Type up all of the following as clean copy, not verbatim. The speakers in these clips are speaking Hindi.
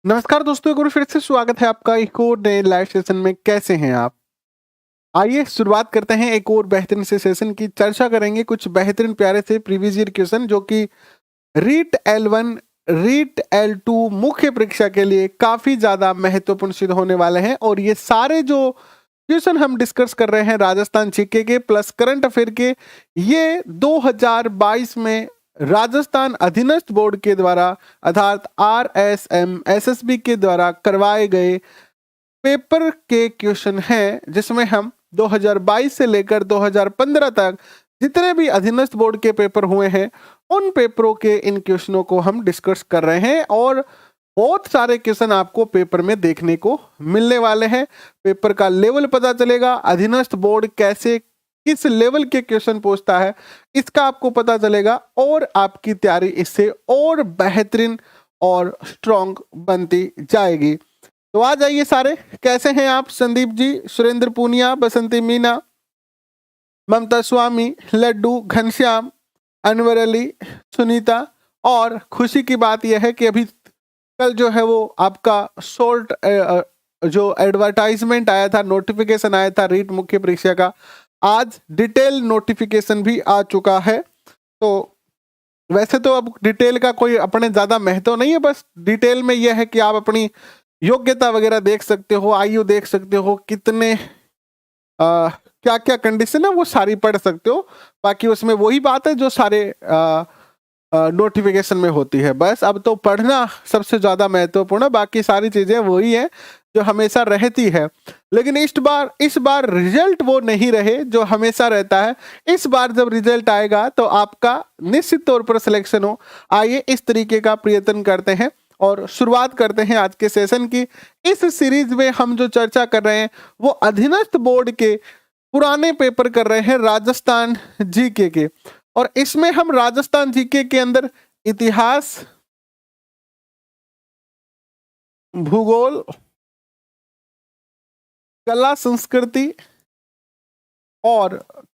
नमस्कार दोस्तों, एक बार फिर से स्वागत है आपका एक और नए लाइव सेशन में। कैसे हैं आप? आइए शुरुआत करते हैं एक और बेहतरीन से सेशन की। चर्चा करेंगे कुछ बेहतरीन प्यारे से प्रीवियस ईयर क्वेश्चन जो कि रीट L1 रीट L2 मुख्य परीक्षा के लिए काफी ज्यादा महत्वपूर्ण सिद्ध होने वाले हैं। और ये सारे जो क्वेश्चन हम डिस्कस कर रहे हैं राजस्थान जीके के प्लस करंट अफेयर के, ये 2022 में राजस्थान अधीनस्थ बोर्ड के द्वारा अर्थात RSM SSB के द्वारा करवाए गए पेपर के क्वेश्चन हैं, जिसमें हम 2022 से लेकर 2015 तक जितने भी अधीनस्थ बोर्ड के पेपर हुए हैं उन पेपरों के इन क्वेश्चनों को हम डिस्कस कर रहे हैं। और बहुत सारे क्वेश्चन आपको पेपर में देखने को मिलने वाले हैं। पेपर का लेवल पता चलेगा, अधीनस्थ बोर्ड कैसे किस लेवल के क्वेश्चन पूछता है इसका आपको पता चलेगा, और आपकी तैयारी इससे और बेहतरीन और स्ट्रॉन्ग बनती जाएगी। तो आ जाइए सारे। कैसे हैं आप? संदीप जी, सुरेंद्र पूनिया, बसंती मीना, ममता स्वामी, लड्डू, घनश्याम, अनवर अली, सुनीता। और खुशी की बात यह है कि अभी कल जो है वो आपका शॉर्ट जो एडवर्टाइजमेंट आया था, नोटिफिकेशन आया था रीट मुख्य परीक्षा का, आज डिटेल नोटिफिकेशन भी आ चुका है। तो वैसे तो अब डिटेल का कोई अपने ज्यादा महत्व नहीं है, बस डिटेल में यह है कि आप अपनी योग्यता वगैरह देख सकते हो, आयु देख सकते हो, कितने क्या क्या कंडीशन है वो सारी पढ़ सकते हो। बाकी उसमें वही बात है जो सारे नोटिफिकेशन में होती है। बस अब तो पढ़ना सबसे ज्यादा महत्वपूर्ण है, बाकी सारी चीजें वही है जो हमेशा रहती है। लेकिन इस बार रिजल्ट वो नहीं रहे जो हमेशा रहता है। इस बार जब रिजल्ट आएगा तो आपका निश्चित तौर पर सिलेक्शन हो। आइए इस तरीके का प्रयत्न करते हैं और शुरुआत करते हैं आज के सेशन की। इस सीरीज में हम जो चर्चा कर रहे हैं वो अधीनस्थ बोर्ड के पुराने पेपर कर रहे हैं राजस्थान जीके के। और इसमें हम राजस्थान जीके के अंदर इतिहास, भूगोल, कला संस्कृति और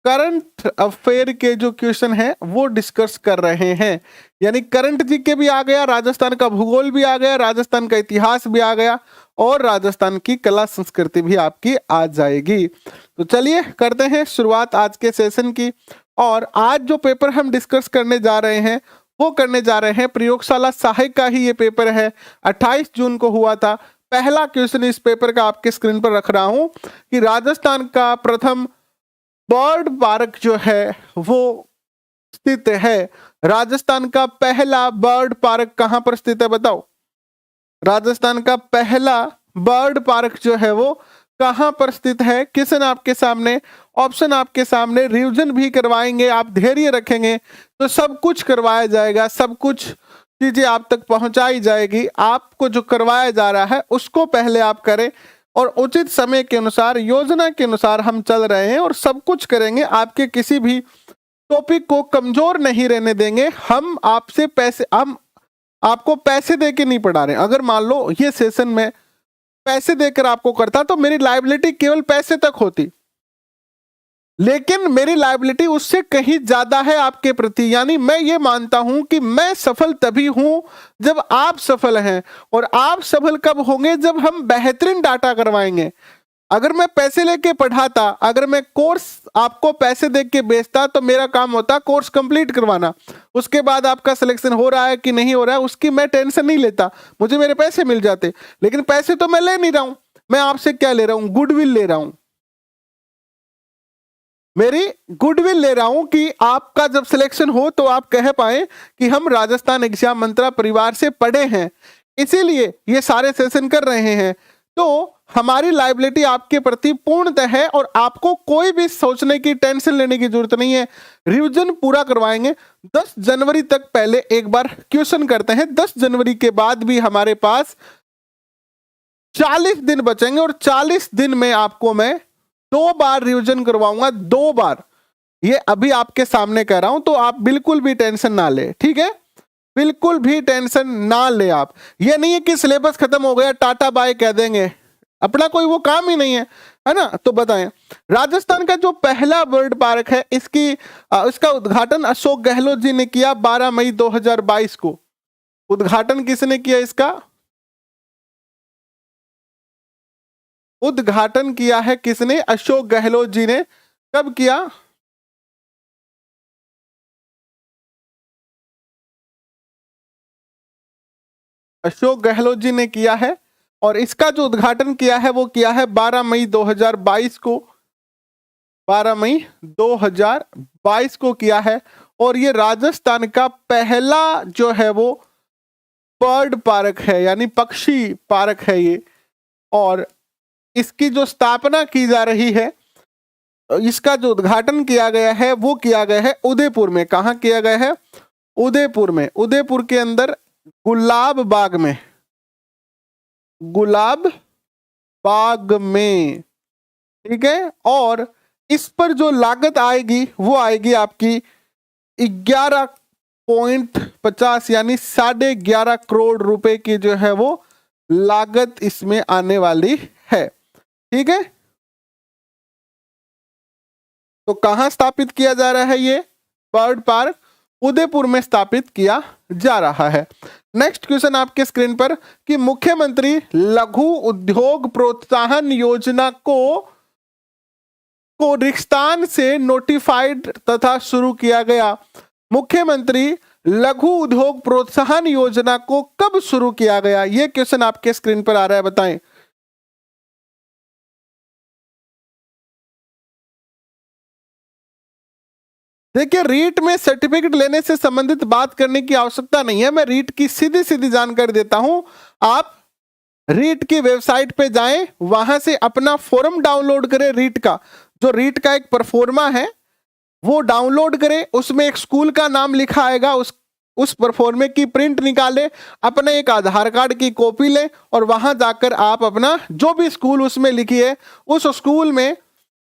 करंट अफेयर के जो क्वेश्चन हैं वो डिस्कस कर रहे हैं। यानी करंट जीके भी आ गया, राजस्थान का भूगोल भी आ गया, राजस्थान का इतिहास भी आ गया और राजस्थान की कला संस्कृति भी आपकी आ जाएगी। तो चलिए करते हैं शुरुआत आज के सेशन की। और आज जो पेपर हम डिस्कस करने जा रहे हैं वो करने जा रहे हैं प्रयोगशाला सहायक का ही ये पेपर है। 28 जून को हुआ था। पहला क्वेश्चन इस पेपर का आपके स्क्रीन पर रख रहा हूं कि राजस्थान का प्रथम बर्ड पार्क जो है वो स्थित है। राजस्थान का पहला बर्ड पार्क कहां पर स्थित है बताओ? राजस्थान का पहला बर्ड पार्क जो है वो कहां पर स्थित है? क्वेश्चन आपके सामने, ऑप्शन आपके सामने, रिवीजन भी करवाएंगे, आप धैर्य रखेंगे तो सब कुछ करवाया जाएगा, सब कुछ चीजें आप तक पहुंचाई जाएगी। आपको जो करवाया जा रहा है उसको पहले आप करें और उचित समय के अनुसार, योजना के अनुसार हम चल रहे हैं और सब कुछ करेंगे। आपके किसी भी टॉपिक को कमजोर नहीं रहने देंगे। हम आपको पैसे दे के नहीं पढ़ा रहे। अगर मान लो ये सेशन में पैसे देकर आपको करता तो मेरी लायबिलिटी केवल पैसे तक होती, लेकिन मेरी लायबिलिटी उससे कहीं ज्यादा है आपके प्रति। यानी मैं ये मानता हूं कि मैं सफल तभी हूं जब आप सफल हैं। और आप सफल कब होंगे? जब हम बेहतरीन डाटा करवाएंगे। अगर मैं पैसे लेके पढ़ाता, अगर मैं कोर्स आपको पैसे दे के बेचता तो मेरा काम होता कोर्स कंप्लीट करवाना। उसके बाद आपका सिलेक्शन हो रहा है कि नहीं हो रहा है उसकी मैं टेंशन नहीं लेता, मुझे मेरे पैसे मिल जाते। लेकिन पैसे तो मैं ले नहीं रहा हूं। मैं आपसे क्या ले रहा हूं? गुडविल ले रहा हूं। मेरी गुडविल ले रहा हूं कि आपका जब सिलेक्शन हो तो आप कह पाए कि हम राजस्थान एग्जाम मंत्रा परिवार से पढ़े हैं, इसीलिए ये सारे सेशन कर रहे हैं। तो हमारी लायबिलिटी आपके प्रति पूर्णतः है और आपको कोई भी सोचने की, टेंशन लेने की जरूरत नहीं है। रिवीजन पूरा करवाएंगे। 10 जनवरी तक पहले एक बार क्वेश्चन करते हैं। 10 जनवरी के बाद भी हमारे पास 40 दिन बचेंगे और 40 दिन में आपको मैं 2 बार रिवीजन करवाऊंगा। 2 बार, ये अभी आपके सामने कह रहा हूं, तो आप बिल्कुल भी टेंशन ना ले, ठीक है? बिल्कुल भी टेंशन ना ले आप। ये नहीं है कि सिलेबस खत्म हो गया टाटा बाय कह देंगे, अपना कोई वो काम ही नहीं है ना? तो बताएं, राजस्थान का जो पहला बर्ड पार्क है इसका उद्घाटन अशोक गहलोत जी ने किया 12 मई 2022 को। उद्घाटन किसने किया इसका? उद्घाटन किया है किसने? अशोक गहलोत जी ने। कब किया? अशोक गहलोत जी ने किया है। और इसका जो उद्घाटन किया है वो किया है 12 मई 2022 को। 12 मई 2022 को किया है। और ये राजस्थान का पहला जो है वो बर्ड पार्क है, यानी पक्षी पार्क है ये। और इसकी जो स्थापना की जा रही है, इसका जो उद्घाटन किया गया है वो किया गया है उदयपुर में। कहाँ किया गया है? उदयपुर में। उदयपुर के अंदर गुलाब बाग में। गुलाब बाग में, ठीक है। और इस पर जो लागत आएगी वो आएगी आपकी 11.50 यानी 11.5 करोड़ रुपए की जो है वो लागत इसमें आने वाली है, ठीक है। तो कहां स्थापित किया जा रहा है ये बर्ड पार्क? उदयपुर में स्थापित किया जा रहा है। नेक्स्ट क्वेश्चन आपके स्क्रीन पर कि मुख्यमंत्री लघु उद्योग प्रोत्साहन योजना को रिक्तान से नोटिफाइड तथा शुरू किया गया। मुख्यमंत्री लघु उद्योग प्रोत्साहन योजना को कब शुरू किया गया? यह क्वेश्चन आपके स्क्रीन पर आ रहा है, बताएं। देखिए, रीट में सर्टिफिकेट लेने से संबंधित बात करने की आवश्यकता नहीं है। मैं रीट की सीधी सीधी जानकारी देता हूं। आप रीट की वेबसाइट पे जाएं, वहां से अपना फॉर्म डाउनलोड करें। रीट का जो रीट का एक परफॉर्मा है वो डाउनलोड करें। उसमें एक स्कूल का नाम लिखा आएगा, उस परफॉर्मे की प्रिंट निकाले, अपने एक आधार कार्ड की कॉपी ले और वहां जाकर आप अपना जो भी स्कूल उसमें लिखी है उस स्कूल में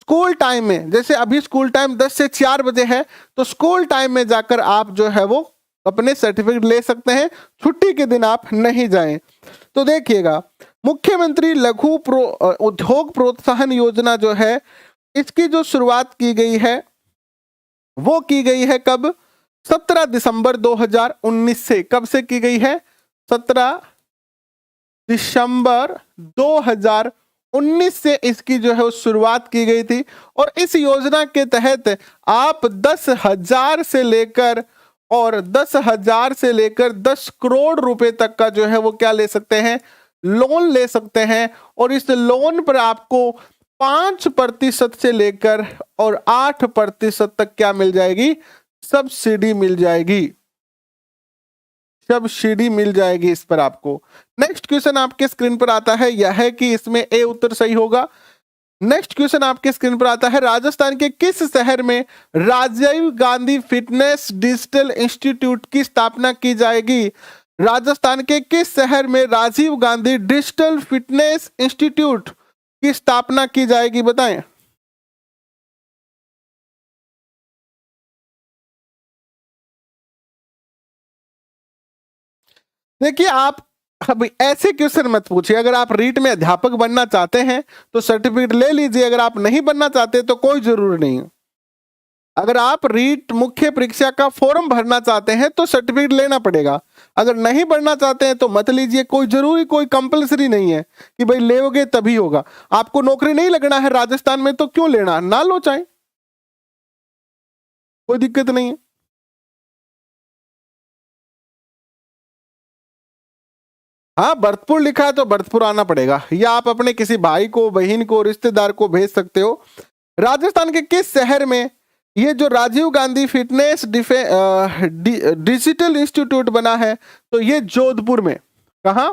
स्कूल टाइम में, जैसे अभी स्कूल टाइम 10 से 4 बजे है, तो स्कूल टाइम में जाकर आप जो है वो अपने सर्टिफिकेट ले सकते हैं। छुट्टी के दिन आप नहीं जाएं। तो देखिएगा, मुख्यमंत्री लघु उद्योग प्रोत्साहन योजना जो है, इसकी जो शुरुआत की गई है वो की गई है कब? 17 दिसंबर 2019 से। कब से की गई है? 17 दिसंबर 2019 से इसकी जो है शुरुआत की गई थी। और इस योजना के तहत आप 10,000 से लेकर 10 करोड़ रुपए तक का जो है वो क्या ले सकते हैं? लोन ले सकते हैं। और इस लोन पर आपको 5% से लेकर और 8% तक क्या मिल जाएगी? सब्सिडी मिल जाएगी। सब्सिडी मिल जाएगी इस पर आपको। नेक्स्ट क्वेश्चन आपके स्क्रीन पर आता है, यह है कि इसमें ए उत्तर सही होगा। नेक्स्ट क्वेश्चन आपके स्क्रीन पर आता है, राजस्थान के किस शहर में Rajiv Gandhi fitness digital institute की स्थापना की जाएगी? राजस्थान के किस शहर में Rajiv Gandhi digital fitness institute की स्थापना की जाएगी, बताएं। देखिए, आप अब ऐसे क्वेश्चन मत पूछिए। अगर आप रीट में अध्यापक बनना चाहते हैं तो सर्टिफिकेट ले लीजिए। अगर आप नहीं बनना चाहते तो कोई जरूरी नहीं। अगर आप रीट मुख्य परीक्षा का फॉर्म भरना चाहते हैं तो सर्टिफिकेट लेना पड़ेगा। अगर नहीं भरना चाहते हैं तो मत लीजिए। कोई जरूरी, कोई कंपलसरी नहीं है कि भाई लेोगे तभी होगा। आपको नौकरी नहीं लगना है राजस्थान में तो क्यों लेना, ना लो, चाहे, कोई दिक्कत नहीं है। हाँ, भरतपुर लिखा है तो भरतपुर आना पड़ेगा, या आप अपने किसी भाई को, बहन को, रिश्तेदार को भेज सकते हो। राजस्थान के किस शहर में ये जो Rajiv Gandhi fitness digital institute बना है? तो ये जोधपुर में। कहा?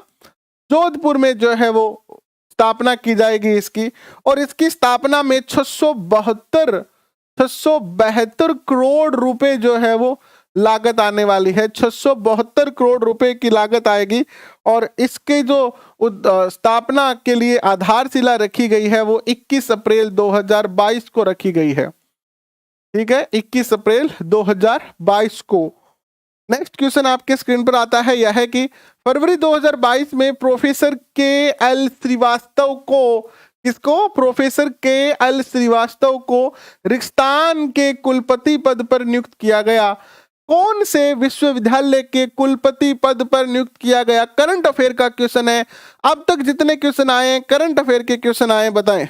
जोधपुर में जो है वो स्थापना की जाएगी इसकी। और इसकी स्थापना में 672 करोड़ रुपए जो है वो लागत आने वाली है। 672 करोड़ रुपए की लागत आएगी। और इसके जो स्थापना के लिए आधारशिला रखी गई है वो 21 अप्रैल 2022 को रखी गई है, ठीक है, 21 अप्रैल 2022 को। नेक्स्ट क्वेश्चन आपके स्क्रीन पर आता है, यह है कि फरवरी 2022 में प्रोफेसर के एल श्रीवास्तव को, किसको? प्रोफेसर के एल श्रीवास्तव को रिक्तान के कुलपति पद पर नियुक्त किया गया। कौन से विश्वविद्यालय के कुलपति पद पर नियुक्त किया गया? करंट अफेयर का क्वेश्चन है। अब तक जितने क्वेश्चन आए हैं करंट अफेयर के क्वेश्चन आए, बताएं।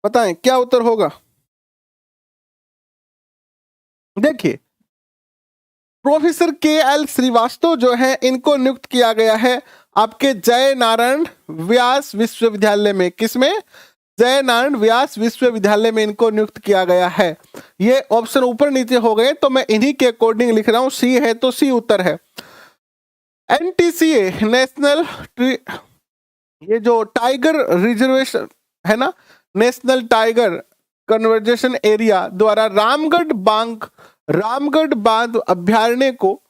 बताएं क्या उत्तर होगा। देखिए, प्रोफेसर के.एल. श्रीवास्तव जो है इनको नियुक्त किया गया है आपके जय नारायण व्यास विश्वविद्यालय में। किसमें? जय नारायण व्यास विश्वविद्यालय में इनको नियुक्त किया गया है। ये ऑप्शन ऊपर नीचे हो गए तो मैं इन्हीं के अकॉर्डिंग लिख रहा हूं। सी है तो सी उत्तर है। एनटीसीए नेशनल ये जो टाइगर रिजर्वेशन है ना, नेशनल टाइगर कन्वर्जेशन एरिया द्वारा रामगढ़ बांध अभ्यारण्य को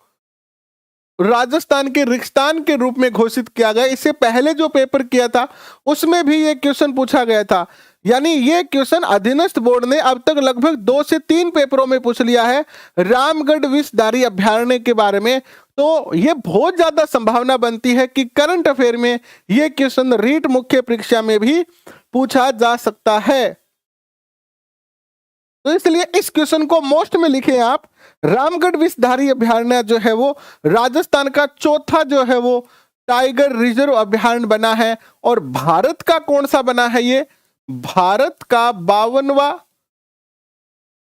राजस्थान के रिक्तान के रूप में घोषित किया गया। इससे पहले जो पेपर किया था उसमें भी ये क्वेश्चन पूछा गया था। यानी ये क्वेश्चन अधीनस्थ बोर्ड ने अब तक लगभग 2 से 3 पेपरों में पूछ लिया है रामगढ़ विषधारी अभ्यारण्य के बारे में। तो ये बहुत ज्यादा संभावना बनती है कि करंट अफेयर में ये क्वेश्चन रीट मुख्य परीक्षा में भी पूछा जा सकता है। तो इसलिए इस क्वेश्चन को मोस्ट में लिखें आप। रामगढ़ विषधारी अभ्यारण्य जो है वो राजस्थान का चौथा जो है वो टाइगर रिजर्व अभ्यारण्य बना है। और भारत का कौन सा बना है? ये भारत का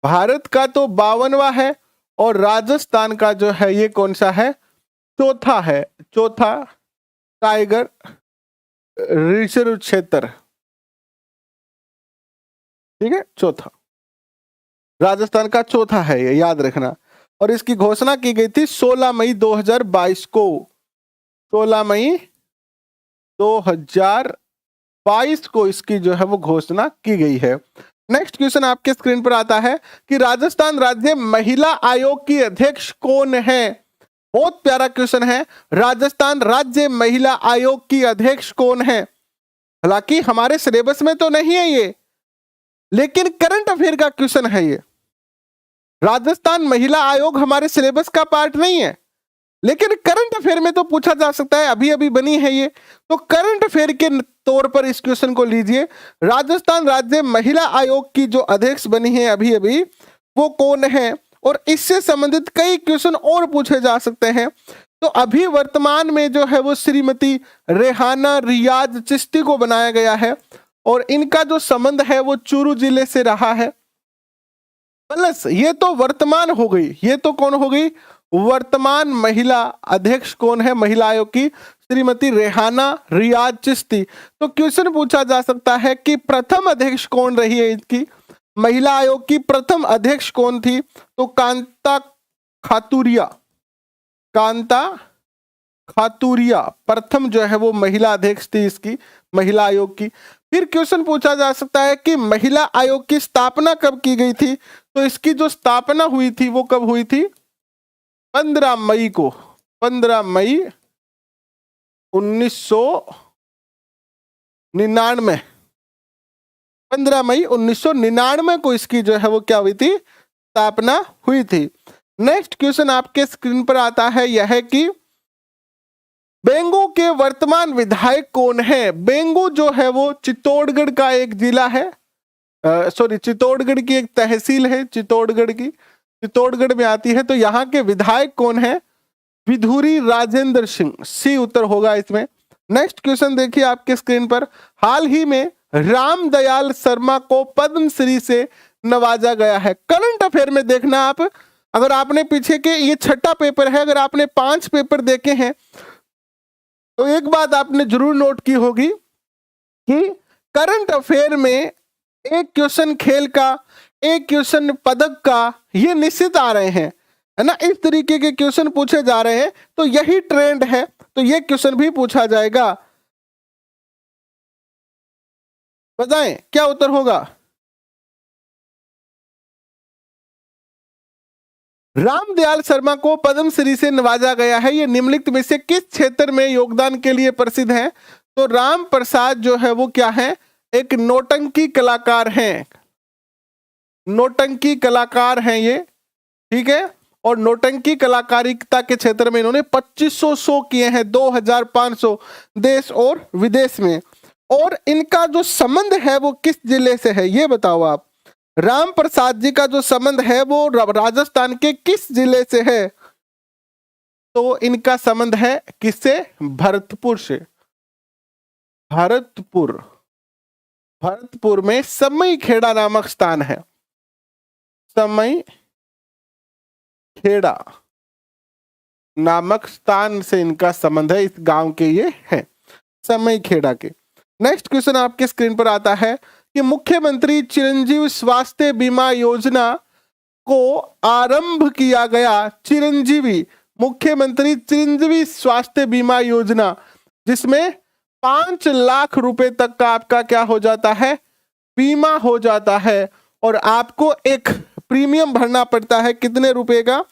52वां है और राजस्थान का जो है ये कौन सा है? चौथा है, चौथा टाइगर रिजर्व क्षेत्र। ठीक है, चौथा राजस्थान का चौथा है, ये याद रखना। और इसकी घोषणा की गई थी 16 मई 2022 को। 16 मई 2022 को इसकी जो है वो घोषणा की गई है। नेक्स्ट क्वेश्चन आपके स्क्रीन पर आता है कि राजस्थान राज्य महिला आयोग की अध्यक्ष कौन है? बहुत प्यारा क्वेश्चन है। राजस्थान राज्य महिला आयोग की अध्यक्ष कौन है? हालांकि हमारे सिलेबस में तो नहीं है ये, लेकिन करंट अफेयर का क्वेश्चन है ये। राजस्थान महिला आयोग हमारे सिलेबस का पार्ट नहीं है, लेकिन करंट अफेयर में तो पूछा जा सकता है। अभी अभी बनी है ये, तो करंट अफेयर के तौर पर इस क्वेश्चन को लीजिए। राजस्थान राज्य महिला आयोग की जो अध्यक्ष बनी है अभी अभी, वो कौन है? और इससे संबंधित कई क्वेश्चन और पूछे जा सकते हैं। तो अभी वर्तमान में जो है वो श्रीमती रेहाना रियाज चिश्ती को बनाया गया है और इनका जो संबंध है वो चूरू जिले से रहा है। प्लस ये तो वर्तमान हो गई, ये तो कौन हो गई? वर्तमान महिला अध्यक्ष कौन है महिला आयोग की? श्रीमती रेहाना रियाज चिश्ती। तो क्वेश्चन पूछा जा सकता है कि प्रथम अध्यक्ष कौन रही है इसकी? महिला आयोग की प्रथम अध्यक्ष कौन थी? तो कांता खातूरिया प्रथम जो है वो महिला अध्यक्ष थी इसकी, महिला आयोग की। फिर क्वेश्चन पूछा जा सकता है कि महिला आयोग की स्थापना कब की गई थी? तो इसकी जो स्थापना हुई थी वो कब हुई थी? 15 मई को, 15 मई 1999, 15 मई 1999 को इसकी जो है वो क्या हुई थी? स्थापना हुई थी। नेक्स्ट क्वेश्चन आपके स्क्रीन पर आता है, यह है कि बेंगू के वर्तमान विधायक कौन है? बेंगू जो है वो चित्तौड़गढ़ का एक जिला है, चित्तौड़गढ़ की एक तहसील है, चित्तौड़गढ़ में आती है। तो यहाँ के विधायक कौन है? विधुरी राजेंद्र सिंह, सी उत्तर होगा इसमें। नेक्स्ट क्वेश्चन देखिए आपके स्क्रीन पर। हाल ही में रामदयाल शर्मा को पद्मश्री से नवाजा गया है। करंट अफेयर में देखना आप, अगर आपने पीछे के, ये छठा पेपर है, अगर आपने 5 पेपर देखे हैं तो एक बात आपने जरूर नोट की होगी कि करंट अफेयर में एक क्वेश्चन खेल का, एक क्वेश्चन पदक का, ये निश्चित आ रहे हैं, है ना। इस तरीके के क्वेश्चन पूछे जा रहे हैं, तो यही ट्रेंड है, तो ये क्वेश्चन भी पूछा जाएगा। बताएं क्या उत्तर होगा? रामदयाल शर्मा को पद्मश्री से नवाजा गया है। ये निम्नलिखित में से किस क्षेत्र में योगदान के लिए प्रसिद्ध है? तो राम प्रसाद जो है वो क्या है? एक नौटंकी कलाकार हैं, नौटंकी कलाकार हैं ये, ठीक है। और नौटंकी कलाकारिता के क्षेत्र में इन्होंने 2500 शो किए हैं, 2500 देश और विदेश में। और इनका जो संबंध है वो किस जिले से है ये बताओ आप। राम प्रसाद जी का जो संबंध है वो राजस्थान के किस जिले से है? तो इनका संबंध है किससे? भरतपुर से। भरतपुर, भरतपुर में समई खेड़ा नामक स्थान है, समई खेड़ा नामक स्थान से इनका संबंध है, इस गांव के ये है, समई खेड़ा के। नेक्स्ट क्वेश्चन आपके स्क्रीन पर आता है कि मुख्यमंत्री चिरंजीवी स्वास्थ्य बीमा योजना को आरंभ किया गया। चिरंजीवी, मुख्यमंत्री चिरंजीवी स्वास्थ्य बीमा योजना, जिसमें 5 लाख रुपए तक का आपका क्या हो जाता है? बीमा हो जाता है। और आपको एक प्रीमियम भरना पड़ता है, कितने रुपए का?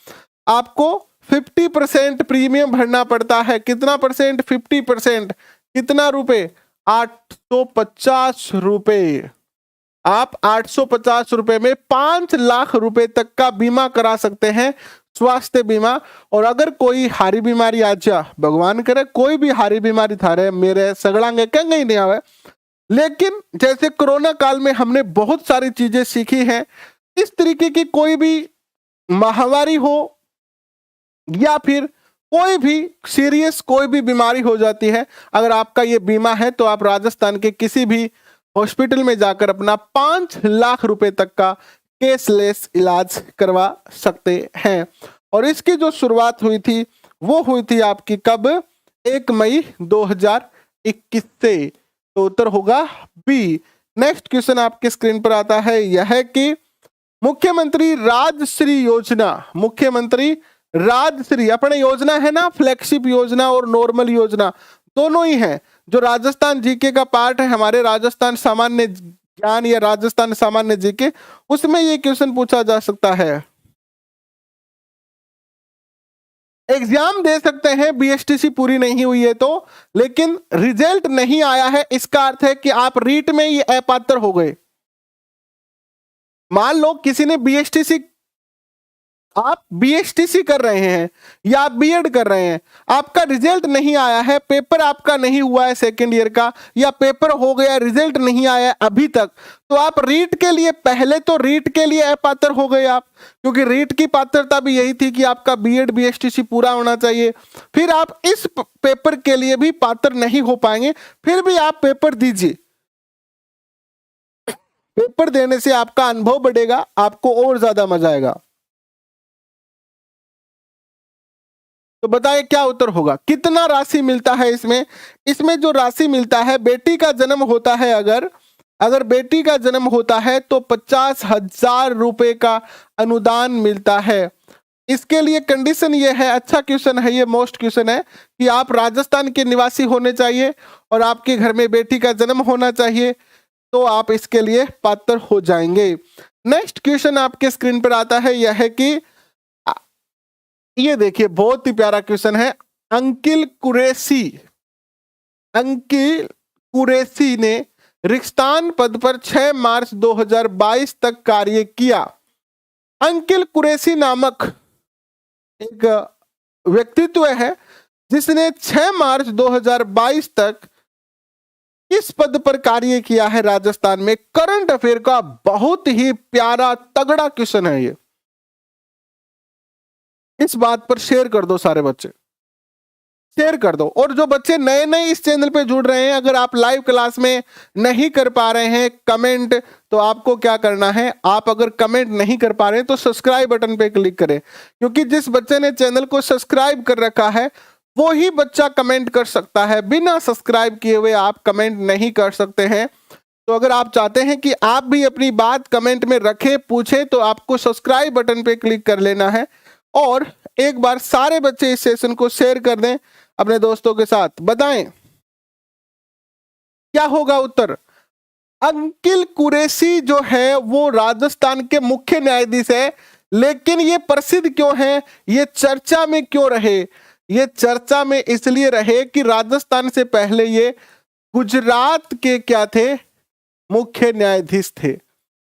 आपको 50% प्रीमियम भरना पड़ता है। कितना परसेंट? 50%। कितना रुपए? 850 रुपए। आप 850 रुपए में 5 लाख रुपए तक का बीमा करा सकते हैं, स्वास्थ्य बीमा। और अगर कोई हारी बीमारी आ जा, भगवान करे कोई भी हारी बीमारी था रहे मेरे सगड़ांगे कहीं ही नहीं आवे, लेकिन जैसे कोरोना काल में हमने बहुत सारी चीजें सीखी हैं, इस तरीके की कोई भी महामारी हो या फिर कोई भी सीरियस कोई भी बीमारी हो जाती है, अगर आपका ये बीमा है तो आप राजस्थान के किसी भी हॉस्पिटल में जाकर अपना 5 लाख रुपए तक का कैशलेस इलाज करवा सकते हैं। और इसकी जो शुरुआत हुई थी वो हुई थी आपकी कब? 1 मई 2021 से। तो उत्तर होगा बी। नेक्स्ट क्वेश्चन आपके स्क्रीन पर आता है, यह है कि मुख्यमंत्री राजश्री योजना, मुख्यमंत्री राजश्री, अपने योजना है ना, फ्लैगशिप योजना और नॉर्मल योजना दोनों ही है, जो राजस्थान जीके का पार्ट है, हमारे राजस्थान सामान्य ज्ञान या राजस्थान सामान्य जीके, उसमें ये क्वेश्चन पूछा जा सकता है। एग्जाम दे सकते हैं, बीएसटीसी पूरी नहीं हुई है तो, लेकिन रिजल्ट नहीं आया है, इसका अर्थ है कि आप रीट में ये अपात्र हो गए। मान लो किसी ने बीएसटीसी, आप बीएसटीसी कर रहे हैं या आप बीएड कर रहे हैं, आपका रिजल्ट नहीं आया है, पेपर आपका नहीं हुआ है सेकेंड ईयर का, या पेपर हो गया रिजल्ट नहीं आया है अभी तक, तो आप रीट के लिए, पहले तो रीट के लिए अपात्र हो गए आप, क्योंकि रीट की पात्रता भी यही थी कि आपका बीएड बीएसटीसी पूरा होना चाहिए। फिर आप इस पेपर के लिए भी पात्र नहीं हो पाएंगे, फिर भी आप पेपर दीजिए। पेपर देने से आपका अनुभव बढ़ेगा, आपको और ज्यादा मजा आएगा। तो बताइए क्या उत्तर होगा? कितना राशि मिलता है इसमें? इसमें जो राशि मिलता है, बेटी का जन्म होता है, अगर बेटी का जन्म होता है तो 50,000 रुपए का अनुदान मिलता है। इसके लिए कंडीशन ये है, अच्छा क्वेश्चन है ये, मोस्ट क्वेश्चन है, कि आप राजस्थान के निवासी होने चाहिए और आपके घर में बेटी का जन्म होना चाहिए, तो आप इसके लिए पात्र हो जाएंगे। नेक्स्ट क्वेश्चन आपके स्क्रीन पर आता है, यह है कि ये देखिए बहुत ही प्यारा क्वेश्चन है। अंकिल कुरैशी ने रिक्तान पद पर 6 मार्च 2022 तक कार्य किया। अंकिल कुरैशी नामक एक व्यक्तित्व है जिसने 6 मार्च 2022 तक किस पद पर कार्य किया है राजस्थान में? करंट अफेयर का बहुत ही प्यारा तगड़ा क्वेश्चन है ये। इस बात पर शेयर कर दो, सारे बच्चे शेयर कर दो। और जो बच्चे नए नए इस चैनल पे जुड़ रहे हैं, अगर आप लाइव क्लास में नहीं कर पा रहे हैं कमेंट, तो आपको क्या करना है, आप अगर कमेंट नहीं कर पा रहे हैं तो सब्सक्राइब बटन पे क्लिक करें, क्योंकि जिस बच्चे ने चैनल को सब्सक्राइब कर रखा है वो ही बच्चा कमेंट कर सकता है, बिना सब्सक्राइब किए हुए आप कमेंट नहीं कर सकते हैं। तो अगर आप चाहते हैं कि आप भी अपनी बात कमेंट में रखें, पूछें, तो आपको सब्सक्राइब बटन पे क्लिक कर लेना है। और एक बार सारे बच्चे इस सेशन को शेयर कर दें अपने दोस्तों के साथ। बताएं क्या होगा उत्तर? अंकिल कुरैशी जो है वो राजस्थान के मुख्य न्यायाधीश है, लेकिन ये प्रसिद्ध क्यों है, ये चर्चा में क्यों रहे? ये चर्चा में इसलिए रहे कि राजस्थान से पहले ये गुजरात के क्या थे? मुख्य न्यायाधीश थे।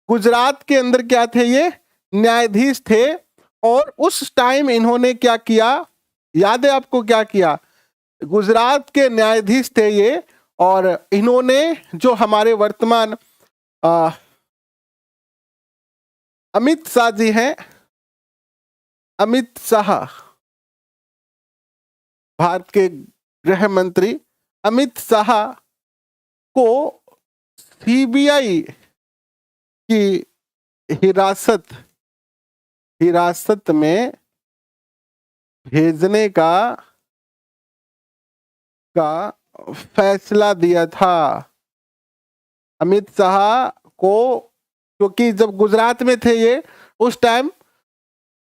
गुजरात के अंदर क्या थे? ये न्यायाधीश थे। और उस टाइम इन्होंने क्या किया, याद है आपको क्या किया? गुजरात के न्यायाधीश थे ये, और इन्होंने जो हमारे वर्तमान अमित शाह जी हैं, अमित शाह, भारत के गृह मंत्री अमित शाह को सीबीआई की हिरासत में भेजने का फैसला दिया था। अमित शाह को, क्योंकि जब गुजरात में थे ये, उस टाइम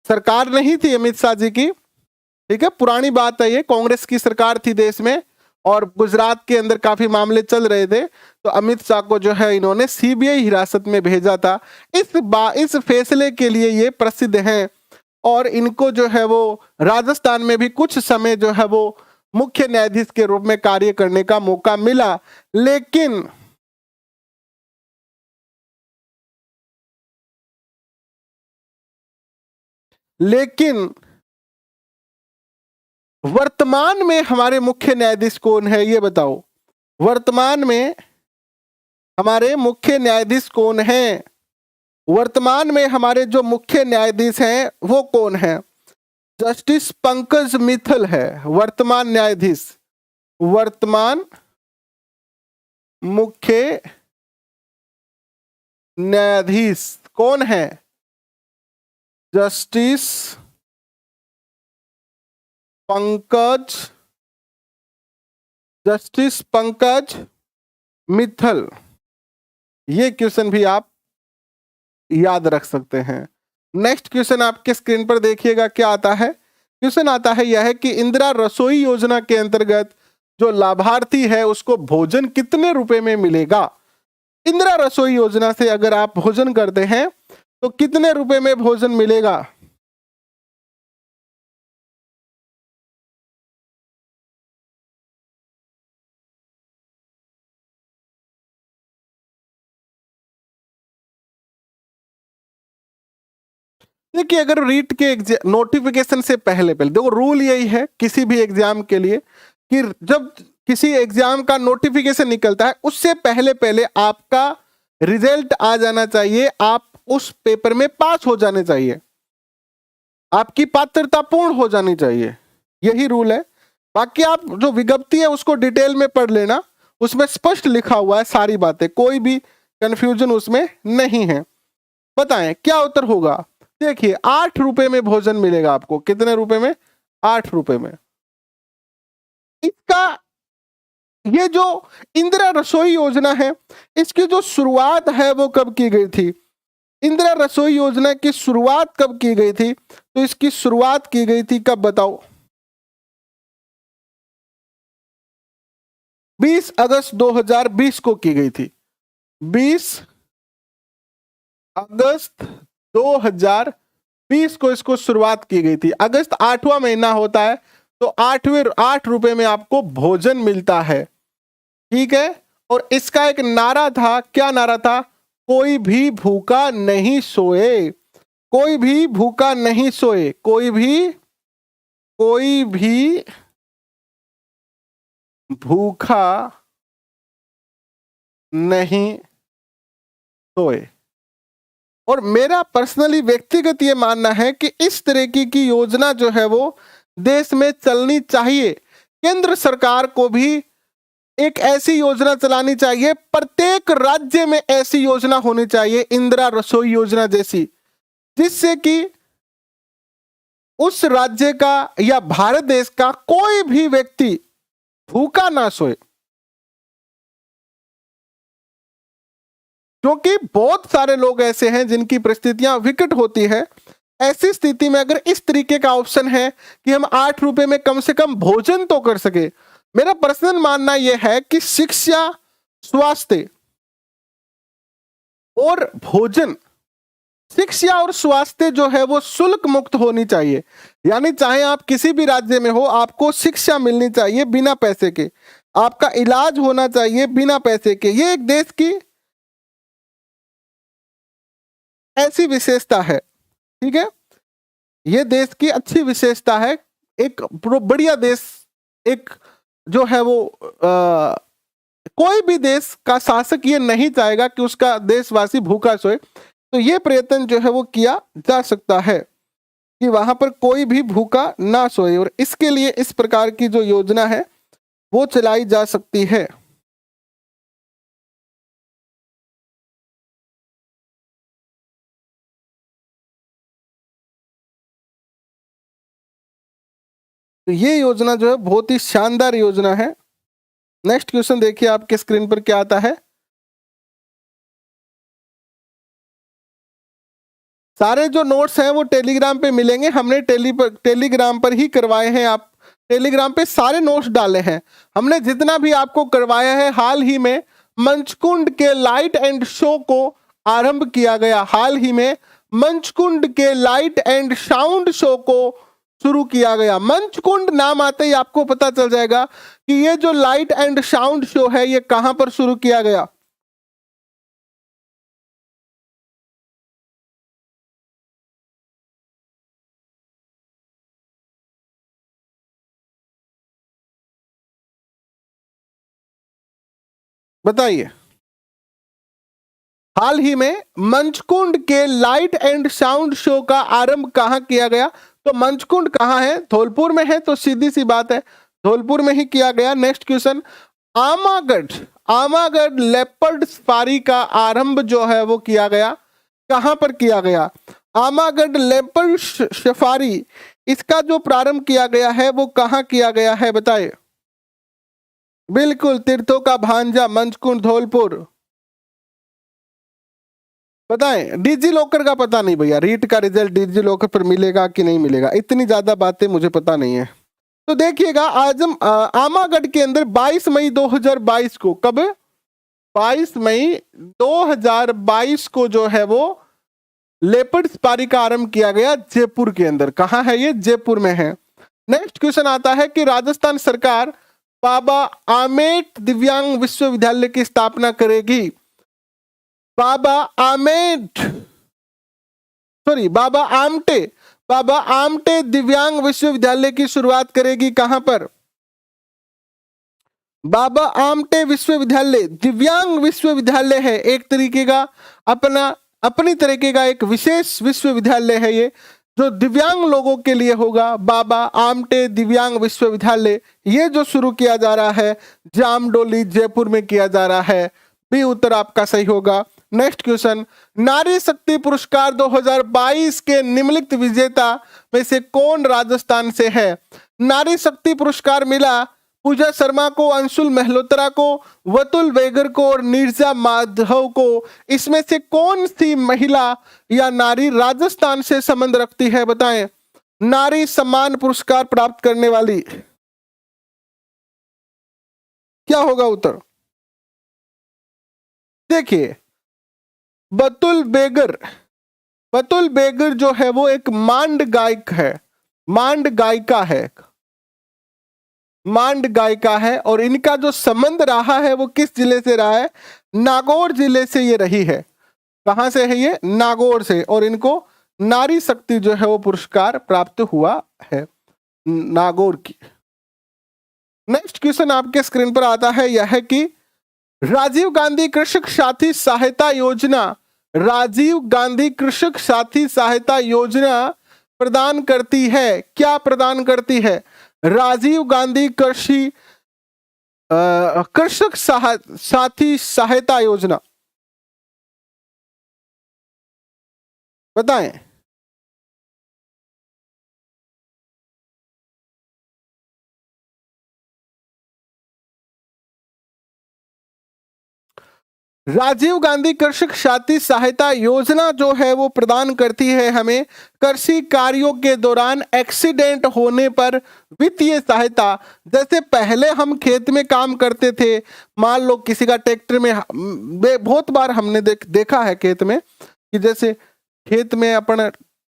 सरकार नहीं थी अमित शाह जी की, ठीक है, पुरानी बात है ये, कांग्रेस की सरकार थी देश में, और गुजरात के अंदर काफी मामले चल रहे थे। तो अमित शाह को जो है इन्होंने सीबीआई हिरासत में भेजा था। इस फैसले के लिए ये प्रसिद्ध हैं, और इनको जो है वो राजस्थान में भी कुछ समय जो है वो मुख्य न्यायाधीश के रूप में कार्य करने का मौका मिला। लेकिन वर्तमान में हमारे मुख्य न्यायाधीश कौन है, ये बताओ? वर्तमान में हमारे मुख्य न्यायाधीश कौन है? वर्तमान में हमारे जो मुख्य न्यायाधीश हैं वो कौन है? जस्टिस पंकज मित्तल है वर्तमान न्यायाधीश। वर्तमान मुख्य न्यायाधीश कौन है? जस्टिस पंकज मित्तल। ये क्वेश्चन भी आप याद रख सकते हैं। नेक्स्ट क्वेश्चन आपके स्क्रीन पर देखिएगा, क्या आता है? क्वेश्चन आता है यह है कि इंदिरा रसोई योजना के अंतर्गत जो लाभार्थी है उसको भोजन कितने रुपए में मिलेगा? इंदिरा रसोई योजना से अगर आप भोजन करते हैं तो कितने रुपए में भोजन मिलेगा? देखिए, अगर रीट के नोटिफिकेशन से पहले देखो, रूल यही है किसी भी एग्जाम के लिए कि जब किसी एग्जाम का नोटिफिकेशन निकलता है उससे पहले आपका रिजल्ट आ जाना चाहिए, आप उस पेपर में पास हो जाने चाहिए, आपकी पात्रता पूर्ण हो जानी चाहिए, यही रूल है। बाकी आप जो विज्ञप्ति है उसको डिटेल में पढ़ लेना, उसमें स्पष्ट लिखा हुआ है सारी बातें, कोई भी कंफ्यूजन उसमें नहीं है। बताएं क्या उत्तर होगा? देखिए, 8 रुपए में भोजन मिलेगा आपको। कितने रुपए में? 8 रुपए में। इसका ये जो इंदिरा रसोई योजना है इसकी जो शुरुआत है वो कब की गई थी? इंदिरा रसोई योजना की शुरुआत कब की गई थी? तो इसकी शुरुआत की गई थी कब, बताओ? 20 अगस्त 2020 को की गई थी। 20 अगस्त 2020 को इसको शुरुआत की गई थी। अगस्त 8वां महीना होता है, तो 8 रुपए में आपको भोजन मिलता है, ठीक है। और इसका एक नारा था, क्या नारा था? कोई भी भूखा नहीं सोए, कोई भी भूखा नहीं सोए, कोई भी भूखा नहीं सोए। और मेरा पर्सनली व्यक्तिगत ये मानना है कि इस तरह की योजना जो है वो देश में चलनी चाहिए। केंद्र सरकार को भी एक ऐसी योजना चलानी चाहिए, प्रत्येक राज्य में ऐसी योजना होनी चाहिए, इंदिरा रसोई योजना जैसी, जिससे कि उस राज्य का या भारत देश का कोई भी व्यक्ति भूखा ना सोए। क्योंकि बहुत सारे लोग ऐसे हैं जिनकी परिस्थितियां विकट होती है। ऐसी स्थिति में अगर इस तरीके का ऑप्शन है कि हम 8 रुपए में कम से कम भोजन तो कर सके, मेरा पर्सनल मानना यह है कि शिक्षा, स्वास्थ्य और भोजन, शिक्षा और स्वास्थ्य जो है वो शुल्क मुक्त होनी चाहिए। यानी चाहे आप किसी भी राज्य में हो, आपको शिक्षा मिलनी चाहिए बिना पैसे के, आपका इलाज होना चाहिए बिना पैसे के। ये एक देश की ऐसी विशेषता है, ठीक है, ये देश की अच्छी विशेषता है। एक बढ़िया देश, एक जो है वो कोई भी देश का शासक ये नहीं चाहेगा कि उसका देशवासी भूखा सोए। तो ये प्रयत्न जो है वो किया जा सकता है कि वहां पर कोई भी भूखा ना सोए, और इसके लिए इस प्रकार की जो योजना है वो चलाई जा सकती है। तो ये योजना जो है बहुत ही शानदार योजना है। नेक्स्ट क्वेश्चन देखिए आपके स्क्रीन पर क्या आता है। सारे जो नोट्स हैं वो टेलीग्राम पे मिलेंगे, हमने टेलीग्राम पर ही करवाए हैं। आप टेलीग्राम पे सारे नोट्स डाले हैं हमने, जितना भी आपको करवाया है। हाल ही में मंचकुंड के लाइट एंड शो को आरंभ किया गया, हाल ही में मंचकुंड के लाइट एंड साउंड शो को शुरू किया गया। मंचकुंड नाम आते ही आपको पता चल जाएगा कि ये जो लाइट एंड साउंड शो है ये कहां पर शुरू किया गया। बताइए। हाल ही में मंचकुंड के लाइट एंड साउंड शो का आरंभ कहां किया गया? तो मंचकुंड कहां है? धौलपुर में है, तो सीधी सी बात है धौलपुर में ही किया गया। Next question, Amagarh, Amagarh leopard safari का आरंभ जो है वो किया गया, कहां पर किया गया? आमागढ़ लेपर्ड सफारी, इसका जो प्रारंभ किया गया है वो कहां किया गया है, बताइए। बिल्कुल, तीर्थों का भांजा, मंचकुंड, धौलपुर। बताएं, डिजी लॉकर का पता नहीं भैया, रीट का रिजल्ट डिजी लॉकर पर मिलेगा कि नहीं मिलेगा, इतनी ज्यादा बातें मुझे पता नहीं है। तो देखिएगा आजम आमागढ़ के अंदर 22 मई 2022 को, कब? 22 मई 2022 को जो है वो लेपर्ड सफारी का आरंभ किया गया जयपुर के अंदर। कहां है ये? जयपुर में है। नेक्स्ट क्वेश्चन आता है कि राजस्थान सरकार बाबा आमेट दिव्यांग विश्वविद्यालय की स्थापना करेगी। बाबा आमटे दिव्यांग विश्वविद्यालय की शुरुआत करेगी, कहां पर? बाबा आमटे विश्वविद्यालय दिव्यांग विश्वविद्यालय है, एक तरीके का अपनी तरीके का एक विशेष विश्वविद्यालय है ये, जो दिव्यांग लोगों के लिए होगा। बाबा आमटे दिव्यांग विश्वविद्यालय ये जो शुरू किया जा रहा है जामडोली जयपुर में किया जा रहा है। बी उत्तर आपका सही होगा। नेक्स्ट क्वेश्चन, नारी शक्ति पुरस्कार 2022 के निम्नलिखित विजेता में से कौन राजस्थान से है? नारी शक्ति पुरस्कार मिला पूजा शर्मा को, अंशुल मेहलोत्रा को, वतुल बेगर को और नीरजा माधव को। इसमें से कौन सी महिला या नारी राजस्थान से संबंध रखती है, बताएं। नारी सम्मान पुरस्कार प्राप्त करने वाली, क्या होगा उत्तर? देखिए, बतुल बेगर जो है वो एक मांड गायक है, मांड गायिका है, और इनका जो संबंध रहा है वो किस जिले से रहा है? नागौर जिले से ये रही है। कहां से है ये? नागौर से, और इनको नारी शक्ति जो है वो पुरस्कार प्राप्त हुआ है नागौर की। नेक्स्ट क्वेश्चन आपके स्क्रीन पर आता है, यह है कि राजीव गांधी कृषक साथी सहायता योजना, राजीव गांधी कृषक साथी सहायता योजना प्रदान करती है, क्या प्रदान करती है? राजीव गांधी कृषक साथी सहायता योजना, बताएं। राजीव गांधी कृषक साथी सहायता योजना जो है वो प्रदान करती है हमें कृषि कार्यों के दौरान एक्सीडेंट होने पर वित्तीय सहायता। जैसे पहले हम खेत में काम करते थे, मान लो किसी का ट्रैक्टर में, बहुत बार हमने देखा है खेत में कि जैसे खेत में अपन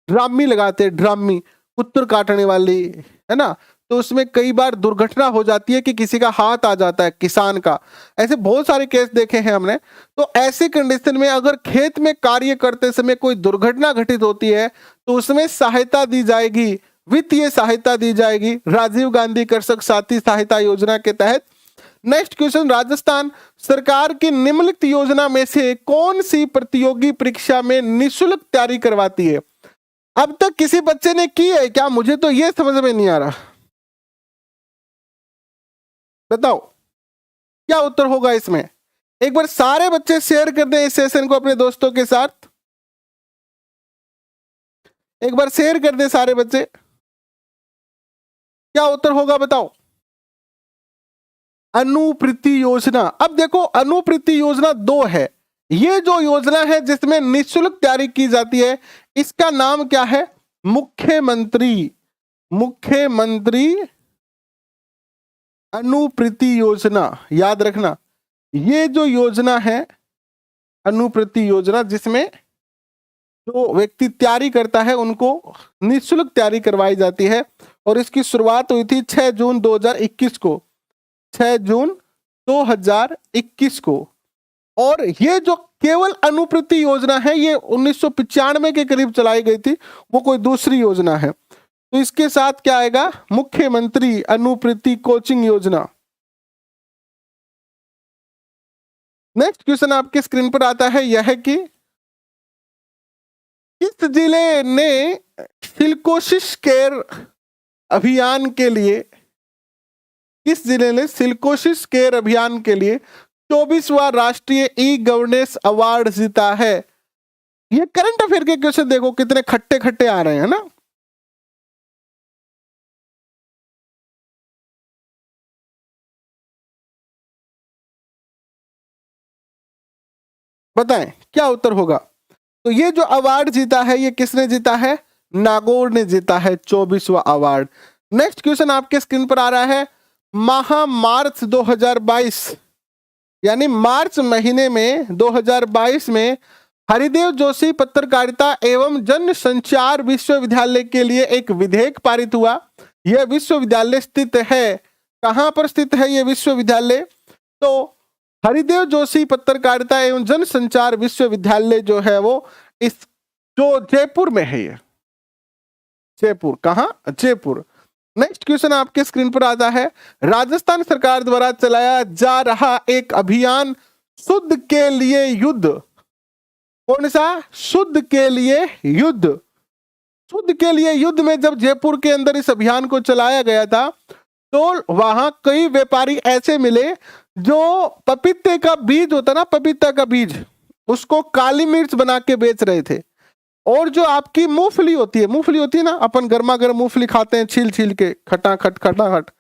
ड्रामी लगाते, ड्रामी कुत्तर काटने वाली, है ना, तो उसमें कई बार दुर्घटना हो जाती है कि किसी का हाथ आ जाता है, किसान का। ऐसे बहुत सारे केस देखे हैं हमने। तो ऐसी कंडीशन में अगर खेत में कार्य करते समय कोई दुर्घटना घटित होती है तो उसमें सहायता दी जाएगी, वित्तीय सहायता दी जाएगी राजीव गांधी कृषक साथी सहायता योजना के तहत। नेक्स्ट क्वेश्चन, राजस्थान सरकार की निम्नलिखित योजना में से कौन सी प्रतियोगी परीक्षा में निःशुल्क तैयारी करवाती है? अब तक किसी बच्चे ने की है क्या? मुझे तो ये समझ में नहीं आ रहा, बताओ क्या उत्तर होगा इसमें। एक बार सारे बच्चे शेयर कर दें इस सेशन को अपने दोस्तों के साथ, एक बार शेयर कर दें सारे बच्चे, क्या उत्तर होगा बताओ। अनुप्रीति योजना। अब देखो अनुप्रीति योजना दो है, ये जो योजना है जिसमें निःशुल्क तैयारी की जाती है इसका नाम क्या है? मुख्यमंत्री अनुप्रीति योजना। याद रखना ये जो योजना है अनुप्रीति योजना, जिसमें जो व्यक्ति तैयारी करता है उनको निःशुल्क तैयारी करवाई जाती है और इसकी शुरुआत हुई थी 6 जून 2021 को, 6 जून 2021 को। और ये जो केवल अनुप्रीति योजना है ये 1995 के करीब चलाई गई थी, वो कोई दूसरी योजना है। तो इसके साथ क्या आएगा? मुख्यमंत्री अनुप्रीति कोचिंग योजना। नेक्स्ट क्वेश्चन आपके स्क्रीन पर आता है, यह है कि किस जिले ने सिल्कोसिस केयर अभियान के लिए, किस जिले ने सिल्कोसिस केयर अभियान के लिए 24वां राष्ट्रीय ई गवर्नेंस अवार्ड जीता है? ये करंट अफेयर के क्वेश्चन देखो कितने खट्टे खट्टे आ रहे हैं ना। बताएं क्या उत्तर होगा। तो ये जो अवार्ड जीता है ये किसने जीता है? नागौर ने जीता है 24वां अवार्ड। नेक्स्ट क्वेश्चन आपके स्क्रीन पर आ रहा है, मार्च 2022 यानी मार्च महीने में 2022 में हरिदेव जोशी पत्रकारिता एवं जन संचार विश्वविद्यालय के लिए एक विधेयक पारित हुआ। यह विश्वविद्यालय स्थित है, कहां पर स्थित है ये विश्वविद्यालय? तो हरिदेव जोशी पत्रकारिता एवं जन संचार विश्वविद्यालय जो है वो इस जो जयपुर में है, ये जयपुर, कहां? जयपुर। नेक्स्ट क्वेश्चन आपके स्क्रीन पर आता है, राजस्थान सरकार द्वारा चलाया जा रहा एक अभियान शुद्ध के लिए युद्ध, कौन सा? शुद्ध के लिए युद्ध। शुद्ध के लिए युद्ध में जब जयपुर के अंदर इस अभियान को चलाया गया था तो वहां कई व्यापारी ऐसे मिले जो पपीते का बीज होता ना, पपीता का बीज, उसको काली मिर्च बना के बेच रहे थे। और जो आपकी मूंगफली होती है ना, अपन गर्मा गर्म मूंगफली खाते हैं छील छील के, खटाखट,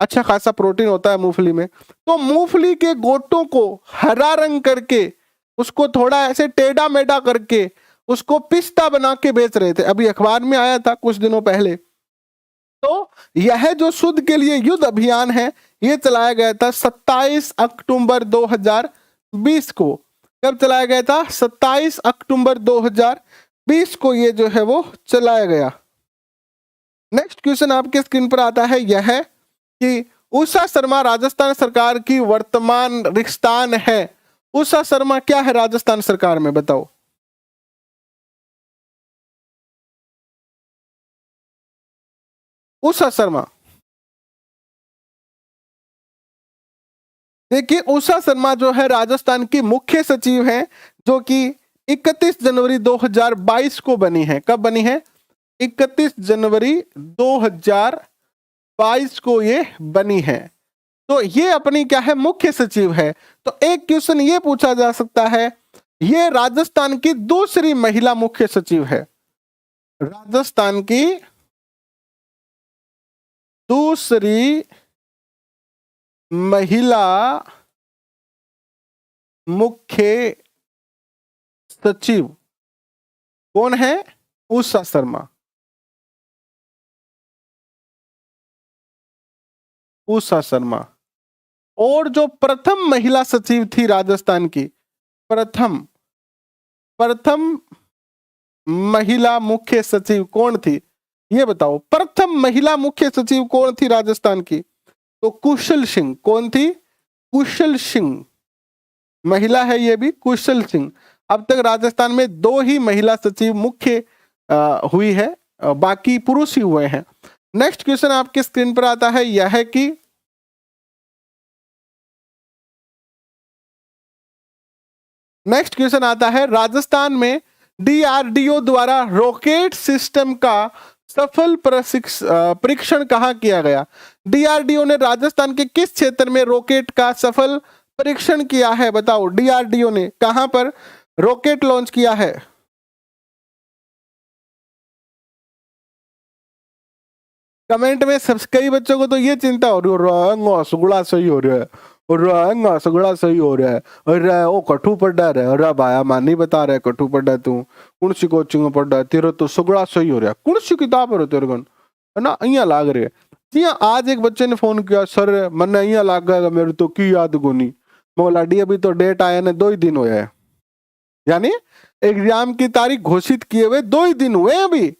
अच्छा खासा प्रोटीन होता है मूंगफली में। तो मूंगफली के गोटों को हरा रंग करके उसको थोड़ा ऐसे टेढ़ा मेढ़ा करके उसको पिस्ता बना के बेच रहे थे। अभी अखबार में आया था कुछ दिनों पहले। तो यह जो शुद्ध के लिए युद्ध अभियान है ये चलाया गया था 27 अक्टूबर 2020 को। कब चलाया गया था? 27 अक्टूबर 2020 को ये जो है वो चलाया गया। नेक्स्ट क्वेश्चन आपके स्क्रीन पर आता है, यह है कि उषा शर्मा राजस्थान सरकार की वर्तमान रिक्तान है। उषा शर्मा क्या है राजस्थान सरकार में, बताओ। उषा शर्मा, देखिए उषा शर्मा जो है राजस्थान की मुख्य सचिव हैं, जो कि 31 जनवरी 2022 को बनी है। कब बनी है? 31 जनवरी 2022 को ये बनी है। तो ये अपनी क्या है? मुख्य सचिव है। तो एक क्वेश्चन ये पूछा जा सकता है, ये राजस्थान की दूसरी महिला मुख्य सचिव है। राजस्थान की दूसरी महिला मुख्य सचिव कौन है? उषा शर्मा। उषा शर्मा। और जो प्रथम महिला सचिव थी राजस्थान की, प्रथम महिला मुख्य सचिव कौन थी? ये बताओ प्रथम महिला मुख्य सचिव कौन थी राजस्थान की? तो कुशल सिंह। कौन थी? कुशल सिंह। महिला है ये भी, कुशल सिंह। अब तक राजस्थान में 2 ही महिला सचिव मुख्य हुई है, बाकी पुरुष ही हुए हैं। नेक्स्ट क्वेश्चन आपके स्क्रीन पर आता है, यह है कि नेक्स्ट क्वेश्चन आता है, राजस्थान में डीआरडीओ द्वारा रॉकेट सिस्टम का सफल परीक्षण कहाँ किया गया? डीआरडीओ ने राजस्थान के किस क्षेत्र में रॉकेट का सफल परीक्षण किया है? बताओ, डीआरडीओ ने कहां पर रॉकेट लॉन्च किया है? कमेंट में सब कई बच्चों को तो ये चिंता हो रही है, सुगड़ा सही हो रहा है, और सगड़ा सही हो रहा है, अरे वो कठू पढ़ा रहा है, अरे भाया मान नहीं बता रहा है कठू पढ़ा तू, कौन सी कोचिंग में पढ़ा है, तेरा तो सगड़ा सही हो रहा है, कौन सी किताब है तेरे को, है ना, अहिया लाग रहे है। जी हाँ, आज एक बच्चे ने फोन किया, सर मन अहिया लाग गया, मेरे तो की याद को नहीं। मैं लाडी अभी तो डेट आया ने 2 ही दिन हुए हैं, यानी एग्जाम की तारीख घोषित किए हुए 2 ही दिन हुए अभी।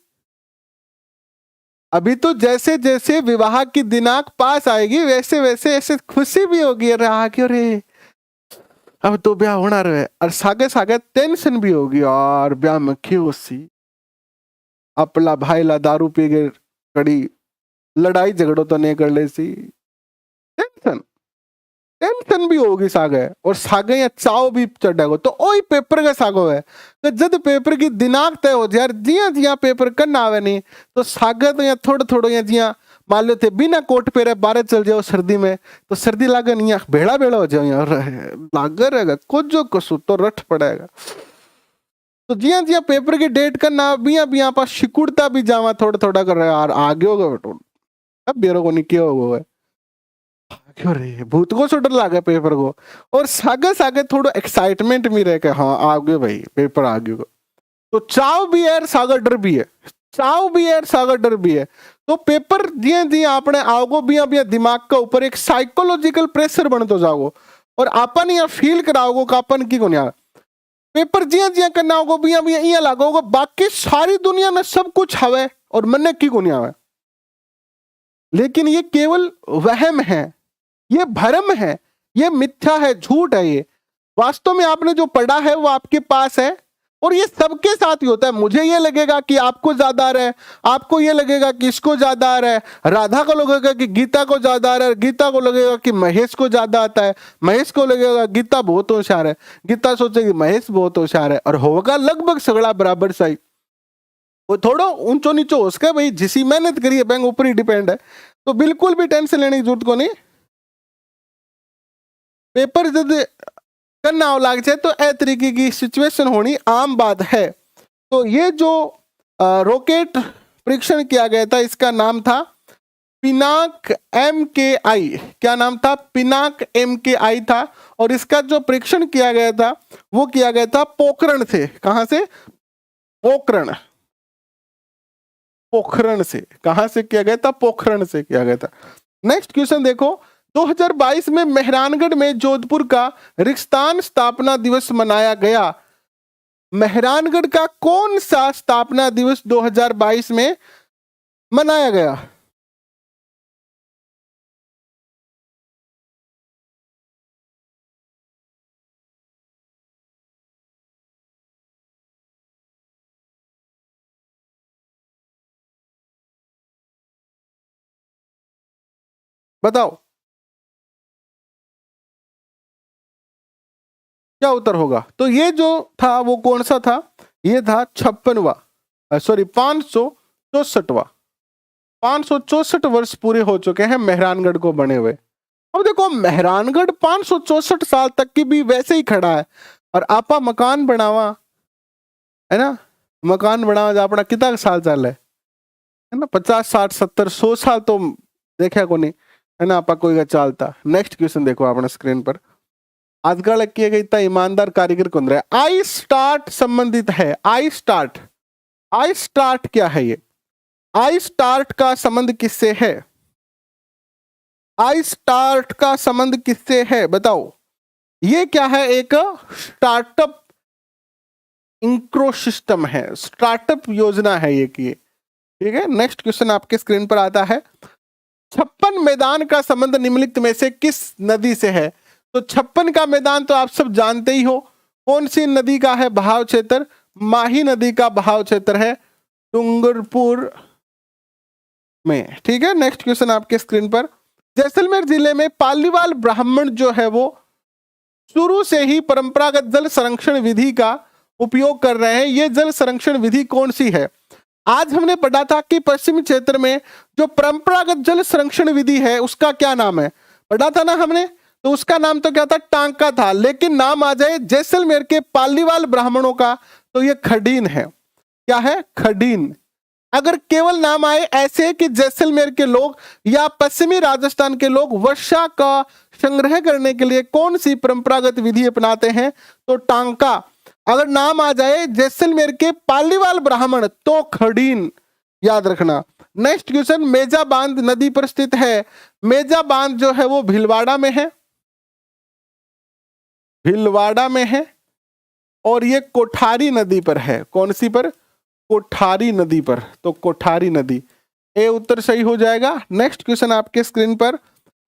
अभी तो जैसे जैसे विवाह की दिनांक पास आएगी वैसे वैसे ऐसे खुशी भी होगी, रहा कि अरे अब तो ब्याह होना रहे, और सागे सागे टेंशन भी होगी, और ब्याह में क्यों सी अपला भाई ला दारू पी के कड़ी लड़ाई झगड़ो तो नहीं कर ले सी, टेंशन टेंशन भी होगी सागे, और सागे या चाव भी चढ़ेगा, तो वही पेपर का सागो है। तो जब पेपर की दिनांक तय हो जाए, जिया जिया पेपर करना आवे नहीं, तो सागे तो यहाँ थोड़ा थोड़ा यहाँ जिया मान लो थे बिना कोट पहरे बाहर चल जाओ सर्दी में, तो सर्दी लागे नहीं, भेड़ा भेड़ा हो जाओ, यार लागे रहेगा कुछ जो कसू तो रट पड़ेगा। तो जिया जिया पेपर की डेट करना बिया बिया पास शिकुड़ता भी जावा थोड़ा थोड़ा कर रहा है, यार आगे होगा बेटो, अब बेरो को नहीं किया होगा, क्यों रे भूत को सुडर लागे पेपर को, और सागे सागे थोड़ा एक्साइटमेंट भी रहे कि हाँ आ गए भाई पेपर आ गए, तो चाव भी है सागर डर भी है, चाव भी है सागर डर भी है। तो पेपर दिए दिए आपने आओगो बिया बिया दिमाग के ऊपर एक साइकोलॉजिकल प्रेशर बनते जाओगो, और आपन यहाँ फील कराओगो कि अपन की को पेपर जिया जिया करना होगा बिया बिया इया लागोगा बाकी सारी दुनिया में सब कुछ हवे और मन की को नहीं आवे, लेकिन ये केवल वहम है, ये भ्रम है, ये मिथ्या है, झूठ है। ये वास्तव में आपने जो पढ़ा है वो आपके पास है, और ये सबके साथ ही होता है। मुझे ये लगेगा कि आपको ज्यादा आ रहा है, आपको ये लगेगा कि इसको ज्यादा आ रहा है, राधा को लगेगा कि गीता को ज्यादा आ रहा है, गीता को लगेगा कि महेश को ज्यादा आता है, महेश को लगेगा गीता बहुत होशियार है, गीता सोचेगी महेश बहुत होशियार है, और होगा लगभग सगड़ा बराबर सही। वो थोड़ा ऊंचो नीचो हो सके भाई, जिसी मेहनत करिए बैंक ऊपर ही डिपेंड है, तो बिल्कुल भी टेंशन लेने की जरूरत को नहीं। पेपर जब करना हो लाग जाए तो ए तरीके की सिचुएशन होनी आम बात है। तो ये जो रॉकेट परीक्षण किया गया था इसका नाम था पिनाक MKI। क्या नाम था? पिनाक MKI था। और इसका जो परीक्षण किया गया था वो किया गया था पोखरण से। कहां से? पोखरण, पोखरण से। कहां से किया गया था? पोखरण से किया गया था। नेक्स्ट क्वेश्चन देखो, 2022 में मेहरानगढ़ में जोधपुर का रिक्तान स्थापना दिवस मनाया गया। मेहरानगढ़ का कौन सा स्थापना दिवस 2022 में मनाया गया? बताओ क्या उत्तर होगा। तो ये जो था वो कौन सा था? ये था 56वां, सॉरी 564वां। 564 वर्ष पूरे हो चुके हैं मेहरानगढ़ को बने हुए। अब देखो मेहरानगढ़ 564 साल तक की भी वैसे ही खड़ा है, और आपा मकान बनावा है ना, मकान बनावा जा अपना कितना साल चल है ना, 50 60 70 100 साल तो देखा को नहीं है ना आपा कोई का चालता। नेक्स्ट क्वेश्चन देखो आपने स्क्रीन पर, आजकल किए गए इतना ईमानदार कारीगर कौन रहा है? आई स्टार्ट संबंधित है। आई स्टार्ट, आई स्टार्ट क्या है? ये आई स्टार्ट का संबंध किससे है? आई स्टार्ट का संबंध किससे है बताओ। ये क्या है? एक स्टार्टअप इंक्रोसिस्टम है, स्टार्टअप योजना है ये कि ठीक है, नेक्स्ट क्वेश्चन आपके स्क्रीन पर आता है, 56 मैदान का संबंध निम्नलिखित में से किस नदी से है? तो 56 का मैदान तो आप सब जानते ही हो, कौन सी नदी का है बहाव क्षेत्र? माही नदी का बहाव क्षेत्र है डूंगरपुर में। ठीक है, नेक्स्ट क्वेश्चन आपके स्क्रीन पर, जैसलमेर जिले में पालीवाल ब्राह्मण जो है वो शुरू से ही परंपरागत जल संरक्षण विधि का उपयोग कर रहे हैं। ये जल संरक्षण विधि कौन सी है? आज हमने पढ़ा था कि पश्चिमी क्षेत्र में जो परंपरागत जल संरक्षण विधि है उसका क्या नाम है, पढ़ा था ना हमने। तो उसका नाम तो क्या था, टांका था। लेकिन नाम आ जाए जैसलमेर के पालीवाल ब्राह्मणों का तो ये खडीन है। क्या है? खडीन। अगर केवल नाम आए ऐसे कि जैसलमेर के लोग या पश्चिमी राजस्थान के लोग वर्षा का संग्रह करने के लिए कौन सी परंपरागत विधि अपनाते हैं, तो टांका। अगर नाम आ जाए जैसलमेर के पालीवाल ब्राह्मण तो खडीन, याद रखना। नेक्स्ट क्वेश्चन, मेजा बांध नदी पर स्थित है। मेजा बांध जो है वो भीलवाड़ा में है, भीलवाड़ा में है, और ये कोठारी नदी पर है। कौन सी पर? कोठारी नदी पर। तो कोठारी नदी, ए उत्तर सही हो जाएगा। नेक्स्ट क्वेश्चन आपके स्क्रीन पर,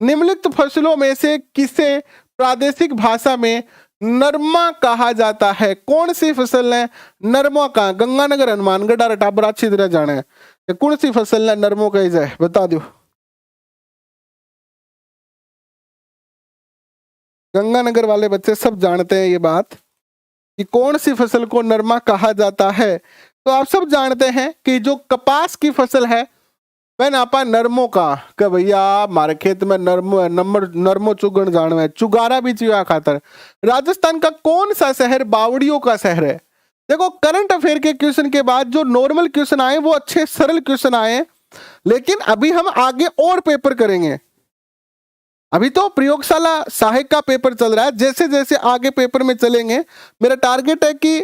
निम्नलिखित फसलों में से किसे प्रादेशिक भाषा में नरमा कहा जाता है? कौन सी फसल है नरमा का? गंगानगर, हनुमानगढ़ और टाबर अच्छी तरह जाने है, कौन सी फसल है नरमो कही जाए, बता दो। गंगानगर वाले बच्चे सब जानते हैं ये बात कि कौन सी फसल को नरमा कहा जाता है। तो आप सब जानते हैं कि जो कपास की फसल है वह नापा नरमो का। कि भैया हमारे खेत में नरमो चुगण जान में चुगारा भी चुया खातर। राजस्थान का कौन सा शहर बावड़ियों का शहर है? देखो, करंट अफेयर के क्वेश्चन के बाद जो नॉर्मल क्वेश्चन आए वो अच्छे सरल क्वेश्चन आए, लेकिन अभी हम आगे और पेपर करेंगे। अभी तो प्रयोगशाला सहायक का पेपर चल रहा है, जैसे जैसे आगे पेपर में चलेंगे मेरा टारगेट है कि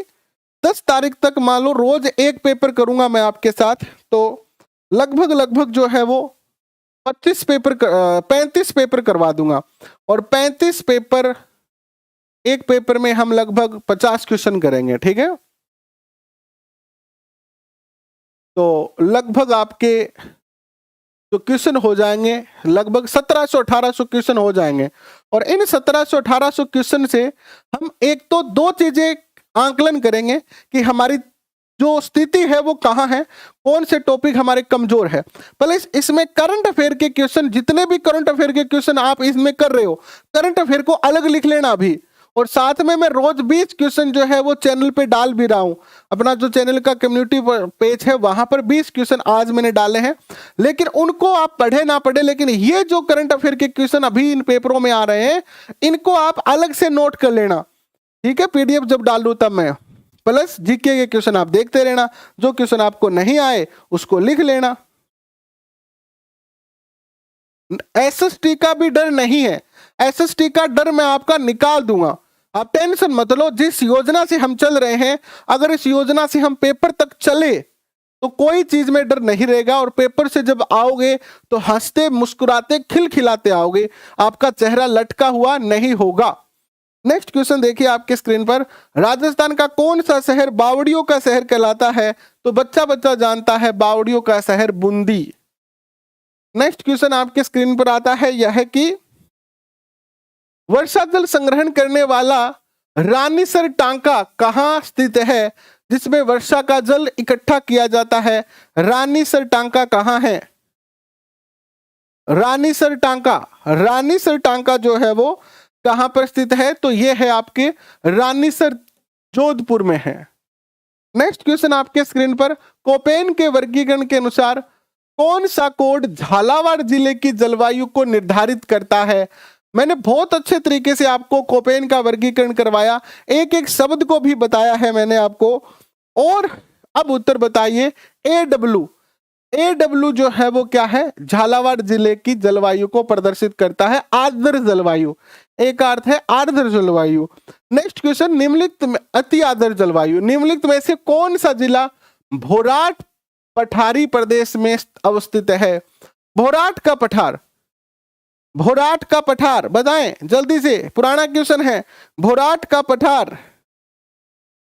10 तारीख तक मान लो रोज एक पेपर करूंगा मैं आपके साथ। तो लगभग जो है वो 35 पेपर करवा दूंगा, और 35 पेपर, एक पेपर में हम लगभग 50 क्वेश्चन करेंगे। ठीक है, तो लगभग आपके जो क्वेश्चन हो जाएंगे लगभग 1700-1800 क्वेश्चन हो जाएंगे। और इन 1700-1800 क्वेश्चन से हम एक तो दो चीजें आंकलन करेंगे कि हमारी जो स्थिति है वो कहाँ है, कौन से टॉपिक हमारे कमजोर है। पहले इसमें करंट अफेयर के क्वेश्चन, जितने भी करंट अफेयर के क्वेश्चन आप इसमें कर रहे हो, करंट अफेयर को अलग लिख लेना अभी। और साथ में मैं रोज 20 क्वेश्चन जो है वो चैनल पे डाल भी रहा हूं। अपना जो चैनल का कम्युनिटी पेज है वहां पर 20 क्वेश्चन आज मैंने डाले हैं, लेकिन उनको आप पढ़े ना पढ़े, लेकिन ये जो करंट अफेयर के क्वेश्चन अभी इन पेपरों में आ रहे हैं इनको आप अलग से नोट कर लेना। ठीक है, पीडीएफ जब डाल दूं तब मैं, प्लस जीके के क्वेश्चन आप देखते रहना, जो क्वेश्चन आपको नहीं आए उसको लिख लेना। एसएसटी का भी डर नहीं है, एसएसटी का डर मैं आपका निकाल दूंगा, आप टेंशन मत लो। जिस योजना से हम चल रहे हैं, अगर इस योजना से हम पेपर तक चले तो कोई चीज में डर नहीं रहेगा, और पेपर से जब आओगे तो हंसते मुस्कुराते खिलखिलाते आओगे, आपका चेहरा लटका हुआ नहीं होगा। नेक्स्ट क्वेश्चन देखिए आपके स्क्रीन पर, राजस्थान का कौन सा शहर बावड़ियों का शहर कहलाता है? तो बच्चा बच्चा जानता है बावड़ियों का शहर बूंदी। नेक्स्ट क्वेश्चन आपके स्क्रीन पर आता है यह कि वर्षा जल संग्रहण करने वाला रानीसर टांका कहां स्थित है, जिसमें वर्षा का जल इकट्ठा किया जाता है? रानीसर टांका कहां है? रानीसर टांका, रानीसर टांका जो है वो कहां पर स्थित है? तो ये है आपके रानीसर, जोधपुर में है। नेक्स्ट क्वेश्चन आपके स्क्रीन पर, कोपेन के वर्गीकरण के अनुसार कौन सा कोड झालावाड़ जिले की जलवायु को निर्धारित करता है? मैंने बहुत अच्छे तरीके से आपको कोपेन का वर्गीकरण करवाया, एक एक शब्द को भी बताया है मैंने आपको। और अब उत्तर बताइए, AW, AW जो है वो क्या है? झालावाड़ जिले की जलवायु को प्रदर्शित करता है, आर्द्र जलवायु, एक अर्थ है आर्द्र जलवायु। नेक्स्ट क्वेश्चन, निम्नलिखित में अति आर्द्र जलवायु, निम्नलिखित में से कौन सा जिला भोराट पठारी प्रदेश में अवस्थित है? भोराट का पठार, भोराट का पठार बताएं जल्दी से, पुराना क्वेश्चन है। भोराट का पठार,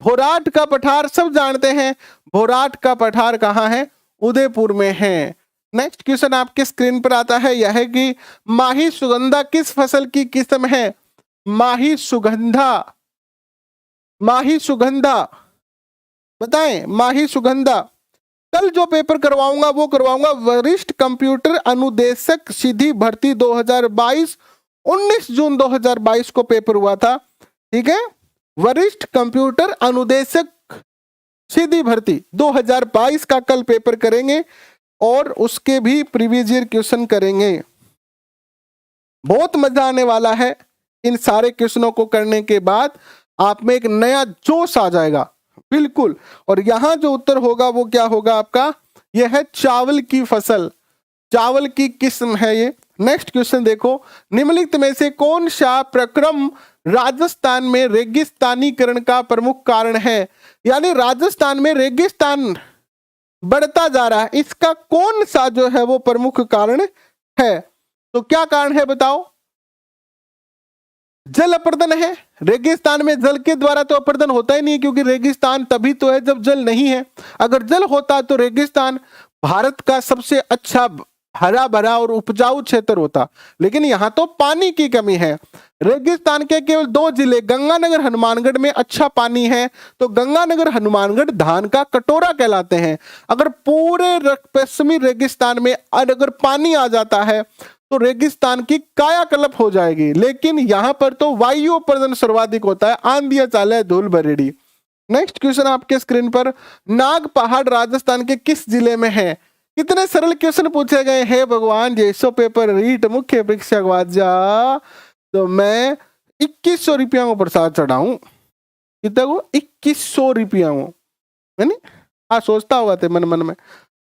भोराट का पठार सब जानते हैं, भोराट का पठार कहां है? उदयपुर में है। नेक्स्ट क्वेश्चन आपके स्क्रीन पर आता है, यह है कि माही सुगंधा किस फसल की किस्म है? माही सुगंधा, माही सुगंधा बताएं, माही सुगंधा। कल जो पेपर करवाऊंगा वो करवाऊंगा वरिष्ठ कंप्यूटर अनुदेशक सीधी भर्ती 2022, 19 जून 2022 को पेपर हुआ था, ठीक है। वरिष्ठ कंप्यूटर अनुदेशक सीधी भर्ती 2022 का कल पेपर करेंगे और उसके भी प्रीवियस ईयर क्वेश्चन करेंगे। बहुत मजा आने वाला है। इन सारे क्वेश्चनों को करने के बाद आप में एक नया जोश आ जाएगा, बिल्कुल। और यहां जो उत्तर होगा वो क्या होगा आपका? यह है चावल की फसल, चावल की किस्म है ये। नेक्स्ट क्वेश्चन देखो, निम्नलिखित में से कौन सा प्रक्रम राजस्थान में रेगिस्तानीकरण का प्रमुख कारण है? यानी राजस्थान में रेगिस्तान बढ़ता जा रहा है, इसका कौन सा जो है वो प्रमुख कारण है? तो क्या कारण है बताओ? जल अपर्दन है। रेगिस्तान में जल के द्वारा तो अपर्दन होता ही नहीं, क्योंकि रेगिस्तान तभी तो है जब जल नहीं है। अगर जल होता तो रेगिस्तान भारत का सबसे अच्छा हरा भरा और उपजाऊ क्षेत्र होता, लेकिन यहां तो पानी की कमी है। रेगिस्तान के केवल 2 जिले गंगानगर हनुमानगढ़ में अच्छा पानी है, तो गंगानगर हनुमानगढ़ धान का कटोरा कहलाते हैं। अगर पूरे पश्चिमी रेगिस्तान में अगर पानी आ जाता है तो रेगिस्तान की कायाकल्प हो जाएगी, लेकिन यहां पर तो वायु अपर्दन सर्वाधिक होता है, आंधियां चाले धूल भरेड़ी। नेक्स्ट क्वेश्चन आपके स्क्रीन पर, नाग पहाड़ राजस्थान के किस जिले में है? कितने सरल क्वेश्चन पूछे गए हैं भगवान। जैसो पेपर रीट मुख्य परीक्षा वाजा तो मैं 2100 रुपया को प्रसाद चढ़ाऊं। कितना को? 2100 रुपया को, है नहीं? हाँ, सोचता होगा थे मन मन में।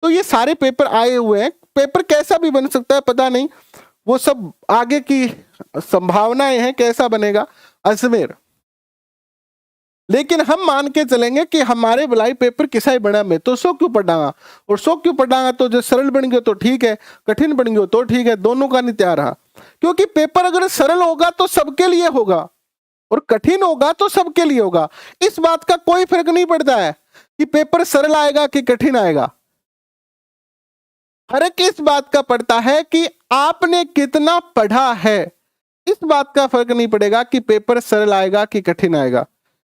तो ये सारे पेपर आए हुए हैं, पेपर कैसा भी बन सकता है पता नहीं, वो सब आगे की संभावनाएं हैं कैसा बनेगा अजमेर। लेकिन हम मान के चलेंगे कि हमारे बुलाई पेपर किसा ही बना में, तो 100 क्यों पढ़ागा, और 100 क्यों पढ़ागा, तो जो सरल बन गए तो ठीक है, कठिन बन गए तो ठीक है, दोनों का नहीं तैयार रहा। क्योंकि पेपर अगर सरल होगा तो सबके लिए होगा, और कठिन होगा तो सबके लिए होगा। इस बात का कोई फर्क नहीं पड़ता है कि पेपर सरल आएगा कि कठिन आएगा। फर्क इस बात का पड़ता है कि आपने कितना पढ़ा है। इस बात का फर्क नहीं पड़ेगा कि पेपर सरल आएगा कि कठिन आएगा।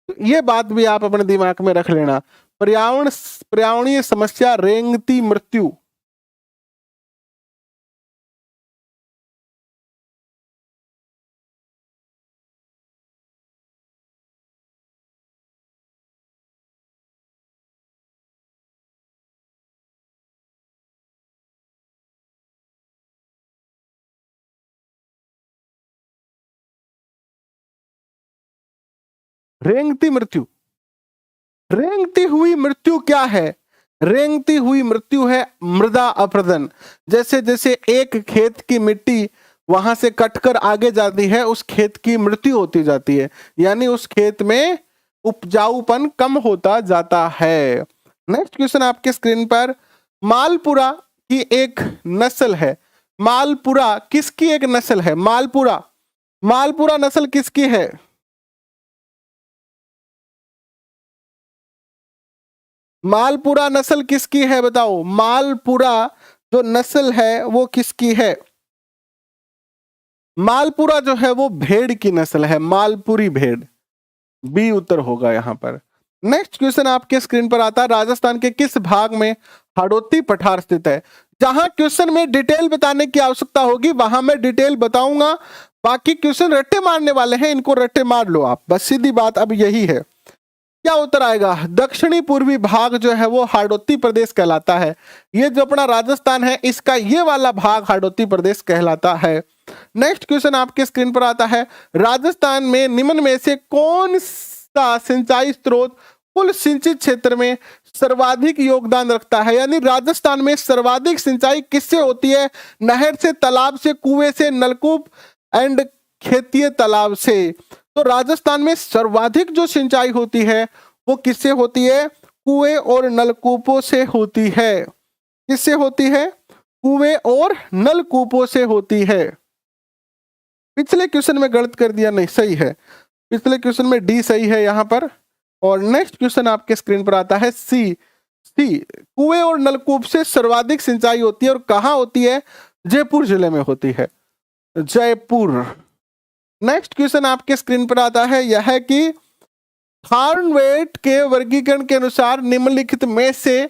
तो ये बात भी आप अपने दिमाग में रख लेना। पर्यावरणीय समस्या रेंगती मृत्यु। रेंगती मृत्यु, रेंगती हुई मृत्यु क्या है? रेंगती हुई मृत्यु है मृदा अपरदन। जैसे जैसे एक खेत की मिट्टी वहां से कटकर आगे जाती है, उस खेत की मृत्यु होती जाती है, यानी उस खेत में उपजाऊपन कम होता जाता है। नेक्स्ट क्वेश्चन आपके स्क्रीन पर, मालपुरा की एक नस्ल है। मालपुरा किसकी एक नस्ल है? मालपुरा, मालपुरा नस्ल किसकी है? मालपुरा नस्ल किसकी है बताओ? मालपुरा जो नस्ल है वो किसकी है? मालपुरा जो है वो भेड़ की नस्ल है, मालपुरी भेड़। बी उत्तर होगा यहां पर। नेक्स्ट क्वेश्चन आपके स्क्रीन पर आता है, राजस्थान के किस भाग में हाड़ौती पठार स्थित है? जहां क्वेश्चन में डिटेल बताने की आवश्यकता होगी वहां मैं डिटेल बताऊंगा, बाकी क्वेश्चन रट्टे मारने वाले हैं, इनको रट्टे मार लो आप, बस सीधी बात अब यही है। क्या उत्तर आएगा? दक्षिणी पूर्वी भाग जो है वो हाड़ौती प्रदेश कहलाता है। ये जो अपना राजस्थान है इसका ये वाला भाग हाड़ौती प्रदेश कहलाता है। नेक्स्ट क्वेश्चन आपके स्क्रीन पर आता है, राजस्थान में निम्न में से कौन सा सिंचाई स्रोत कुल सिंचित क्षेत्र में सर्वाधिक योगदान रखता है? यानी राजस्थान में सर्वाधिक सिंचाई किससे होती है? नहर से, तालाब से, कुएं से, नलकूप एंड खेतीय तालाब से। तो राजस्थान में सर्वाधिक जो सिंचाई होती है वो किससे होती है? कुएं और नलकूपों से होती है। किससे होती है? कुएं और नलकूपों से होती है। पिछले क्वेश्चन में गलत कर दिया, नहीं सही है, पिछले क्वेश्चन में डी सही है यहां पर। और नेक्स्ट क्वेश्चन आपके स्क्रीन पर आता है सी, सी, कुएं और नलकूप से सर्वाधिक सिंचाई होती है और कहाँ होती है? जयपुर जिले में होती है, जयपुर। नेक्स्ट क्वेश्चन आपके स्क्रीन पर आता है, यह है कि थॉर्नवेट के वर्गीकरण के अनुसार निम्नलिखित में से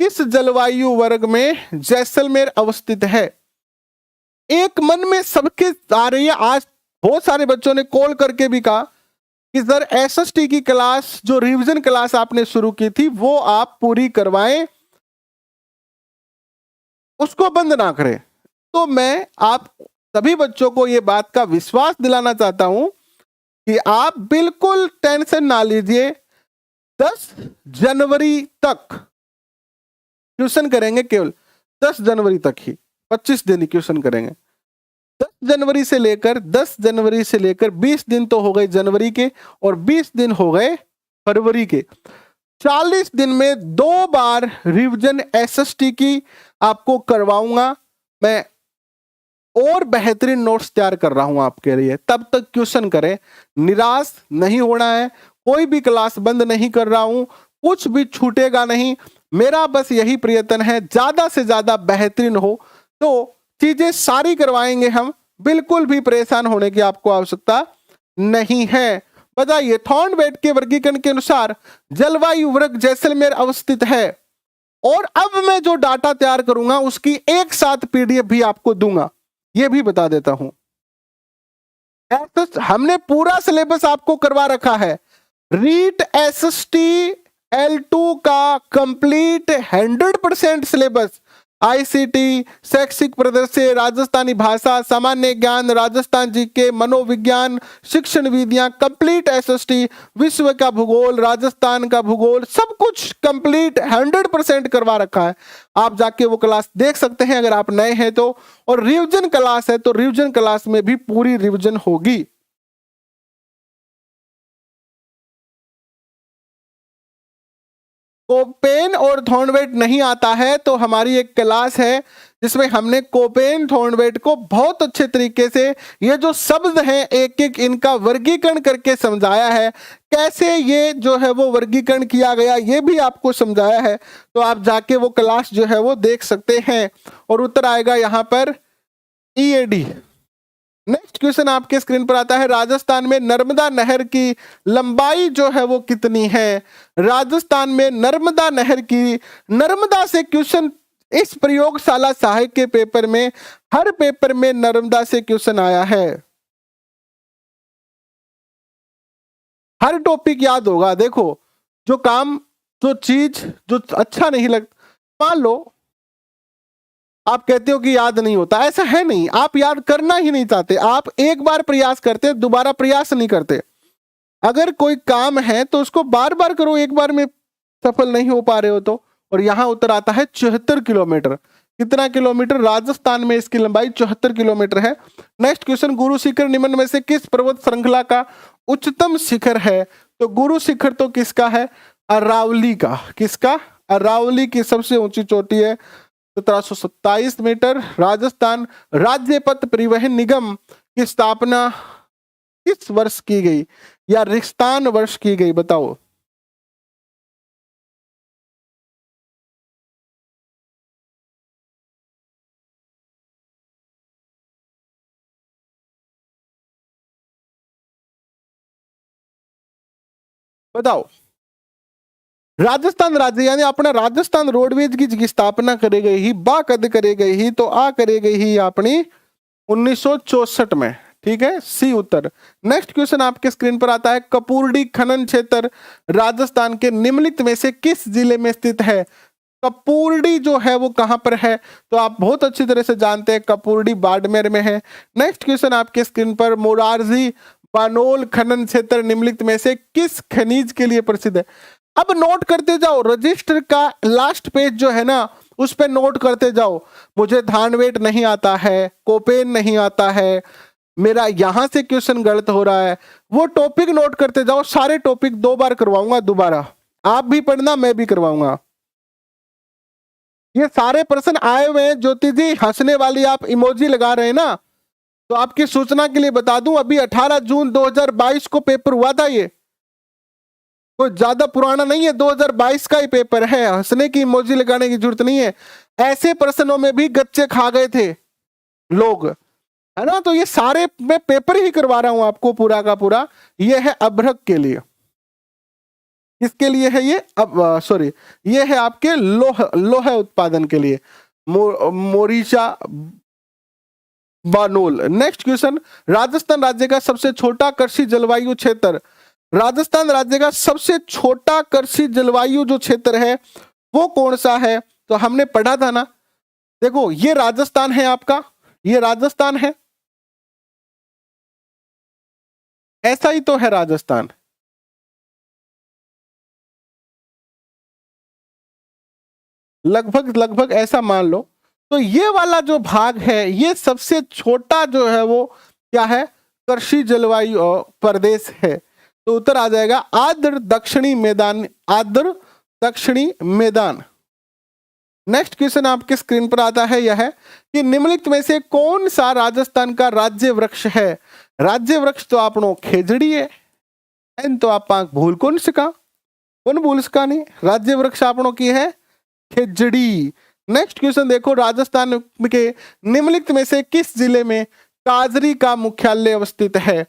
किस जलवायु वर्ग में जैसलमेर अवस्थित है? एक मन में सबके आ रही है, आज बहुत सारे बच्चों ने कॉल करके भी कहा कि सर एसएसटी की क्लास, जो रिवीजन क्लास आपने शुरू की थी वो आप पूरी करवाएं, उसको बंद ना करें। तो मैं आप सभी बच्चों को ये बात का विश्वास दिलाना चाहता हूं कि आप बिल्कुल टेंशन ना लीजिए। 10 जनवरी तक ट्यूशन करेंगे, केवल 10 जनवरी तक ही, 25 दिन ट्यूशन करेंगे। 10 जनवरी से लेकर 20 दिन तो हो गए जनवरी के और 20 दिन हो गए फरवरी के। 40 दिन में 2 बार रिवीजन एसएसटी की आपको करवाऊंगा मैं, और बेहतरीन नोट्स तैयार कर रहा हूं आपके लिए। तब तक ट्यूशन करें, निराश नहीं होना है, कोई भी क्लास बंद नहीं कर रहा हूं, कुछ भी छूटेगा नहीं। मेरा बस यही प्रयत्न है ज्यादा से ज्यादा बेहतरीन हो, तो चीजें सारी करवाएंगे हम, बिल्कुल भी परेशान होने की आपको आवश्यकता नहीं है। बताइए, थॉर्नवेट के वर्गीकरण के अनुसार जलवायु वर्ग जैसलमेर अवस्थित है, और अब मैं जो डाटा तैयार करूंगा उसकी एक साथ पीडीएफ भी आपको दूंगा, ये भी बता देता हूं। हमने पूरा सिलेबस आपको करवा रखा है, रीट एसएसटी L2 का कंप्लीट 100% सिलेबस, आईसीटी, शैक्षिक प्रदर्शन, राजस्थानी भाषा, सामान्य ज्ञान, राजस्थान जीके, मनोविज्ञान, शिक्षण विधियां, कंप्लीट एसएसटी, विश्व का भूगोल, राजस्थान का भूगोल, सब कुछ कंप्लीट 100% करवा रखा है। आप जाके वो क्लास देख सकते हैं अगर आप नए हैं तो, और रिवीजन क्लास है तो रिवीजन क्लास में भी पूरी रिवीजन होगी। कोपेन और थॉर्नवेट नहीं आता है तो हमारी एक क्लास है जिसमें हमने कोपेन थॉर्नवेट को बहुत अच्छे तरीके से, ये जो शब्द हैं एक एक इनका वर्गीकरण करके समझाया है, कैसे ये जो है वो वर्गीकरण किया गया ये भी आपको समझाया है। तो आप जाके वो क्लास जो है वो देख सकते हैं, और उत्तर आएगा यहाँ पर EAD। नेक्स्ट क्वेश्चन आपके स्क्रीन पर आता है, राजस्थान में नर्मदा नहर की लंबाई जो है वो कितनी है? राजस्थान में नर्मदा नहर की, नर्मदा से क्वेश्चन इस प्रयोगशाला सहायक के पेपर में, हर पेपर में नर्मदा से क्वेश्चन आया है, हर टॉपिक याद होगा। देखो, जो काम, जो चीज जो अच्छा नहीं लगता, मान लो आप कहते हो कि याद नहीं होता, ऐसा है नहीं, आप याद करना ही नहीं चाहते, आप एक बार प्रयास करते, दोबारा प्रयास नहीं करते। अगर कोई काम है तो उसको बार बार करो, एक बार में सफल नहीं हो पा रहे हो तो। और यहां उत्तर आता है 74 किलोमीटर। कितना किलोमीटर? राजस्थान में इसकी लंबाई 74 किलोमीटर है। नेक्स्ट क्वेश्चन, गुरु शिखर निम्न में से किस पर्वत श्रृंखला का उच्चतम शिखर है? तो गुरु शिखर तो किसका है? अरावली का। किसका? अरावली की सबसे ऊंची चोटी है, 1727 मीटर। राजस्थान राज्य पथ परिवहन निगम की स्थापना किस वर्ष की गई, या रिक्तान वर्ष की गई? बताओ। बताओ। राजस्थान राज्य यानी अपना राजस्थान रोडवेज की स्थापना करे गई ही, बा कद करे गई ही, तो आ करे गई ही अपनी 1964 में। ठीक है, सी उत्तर। नेक्स्ट क्वेश्चन आपके स्क्रीन पर आता है, कपूरडी खनन क्षेत्र राजस्थान के निम्नलिखित में से किस जिले में स्थित है? कपूरडी जो है वो कहां पर है? तो आप बहुत अच्छी तरह से जानते हैं, कपूरडी बाड़मेर में है। नेक्स्ट क्वेश्चन आपके स्क्रीन पर, मोरारजी बानोल खनन क्षेत्र निम्नलिखित में से किस खनिज के लिए प्रसिद्ध है? अब नोट करते जाओ, रजिस्टर का लास्ट पेज जो है ना उस पे नोट करते जाओ। मुझे थॉर्नवेट नहीं आता है, कोपेन नहीं आता है, मेरा यहां से क्वेश्चन गलत हो रहा है, वो टॉपिक नोट करते जाओ। सारे टॉपिक 2 बार करवाऊंगा, दोबारा आप भी पढ़ना, मैं भी करवाऊंगा। ये सारे प्रश्न आए हुए हैं। ज्योति जी हंसने वाली आप इमोजी लगा रहे हैं ना, तो आपकी सूचना के लिए बता दूं, अभी 18 जून 2022 को पेपर हुआ था ये। कोई ज्यादा पुराना नहीं है, 2022 का ही पेपर है, हंसने की इमोजी लगाने की जरूरत नहीं है। ऐसे प्रश्नों में भी गच्चे खा गए थे लोग, है ना। तो ये सारे मैं पेपर ही करवा रहा हूं आपको पूरा का पूरा। ये है अभ्रक के लिए, किसके लिए है ये, अब सॉरी, ये है आपके लोह उत्पादन के लिए, मोरिशा बानोल। नेक्स्ट क्वेश्चन, राजस्थान राज्य का सबसे छोटा कृषि जलवायु क्षेत्र, राजस्थान राज्य का सबसे छोटा कृषि जलवायु जो क्षेत्र है वो कौन सा है? तो हमने पढ़ा था ना, देखो ये राजस्थान है आपका, ये राजस्थान है, ऐसा ही तो है राजस्थान, लगभग लगभग ऐसा मान लो। तो ये वाला जो भाग है ये सबसे छोटा जो है वो क्या है, कृषि जलवायु प्रदेश है। तो उत्तर आ जाएगा आर्द्र दक्षिणी मैदान, आर्द्र दक्षिणी मैदान। नेक्स्ट क्वेश्चन आपके स्क्रीन पर आता है, यह है कि निम्नलिखित में से कौन सा राजस्थान का राज्य वृक्ष है? राज्य वृक्ष तो आपनो खेजड़ी है, एन तो आप भूल कौन सका, कौन भूल सका नहीं, राज्य वृक्ष आपनो की है खेजड़ी। नेक्स्ट क्वेश्चन देखो, राजस्थान के निम्नलिखित में से किस जिले में काजरी का मुख्यालय अवस्थित है?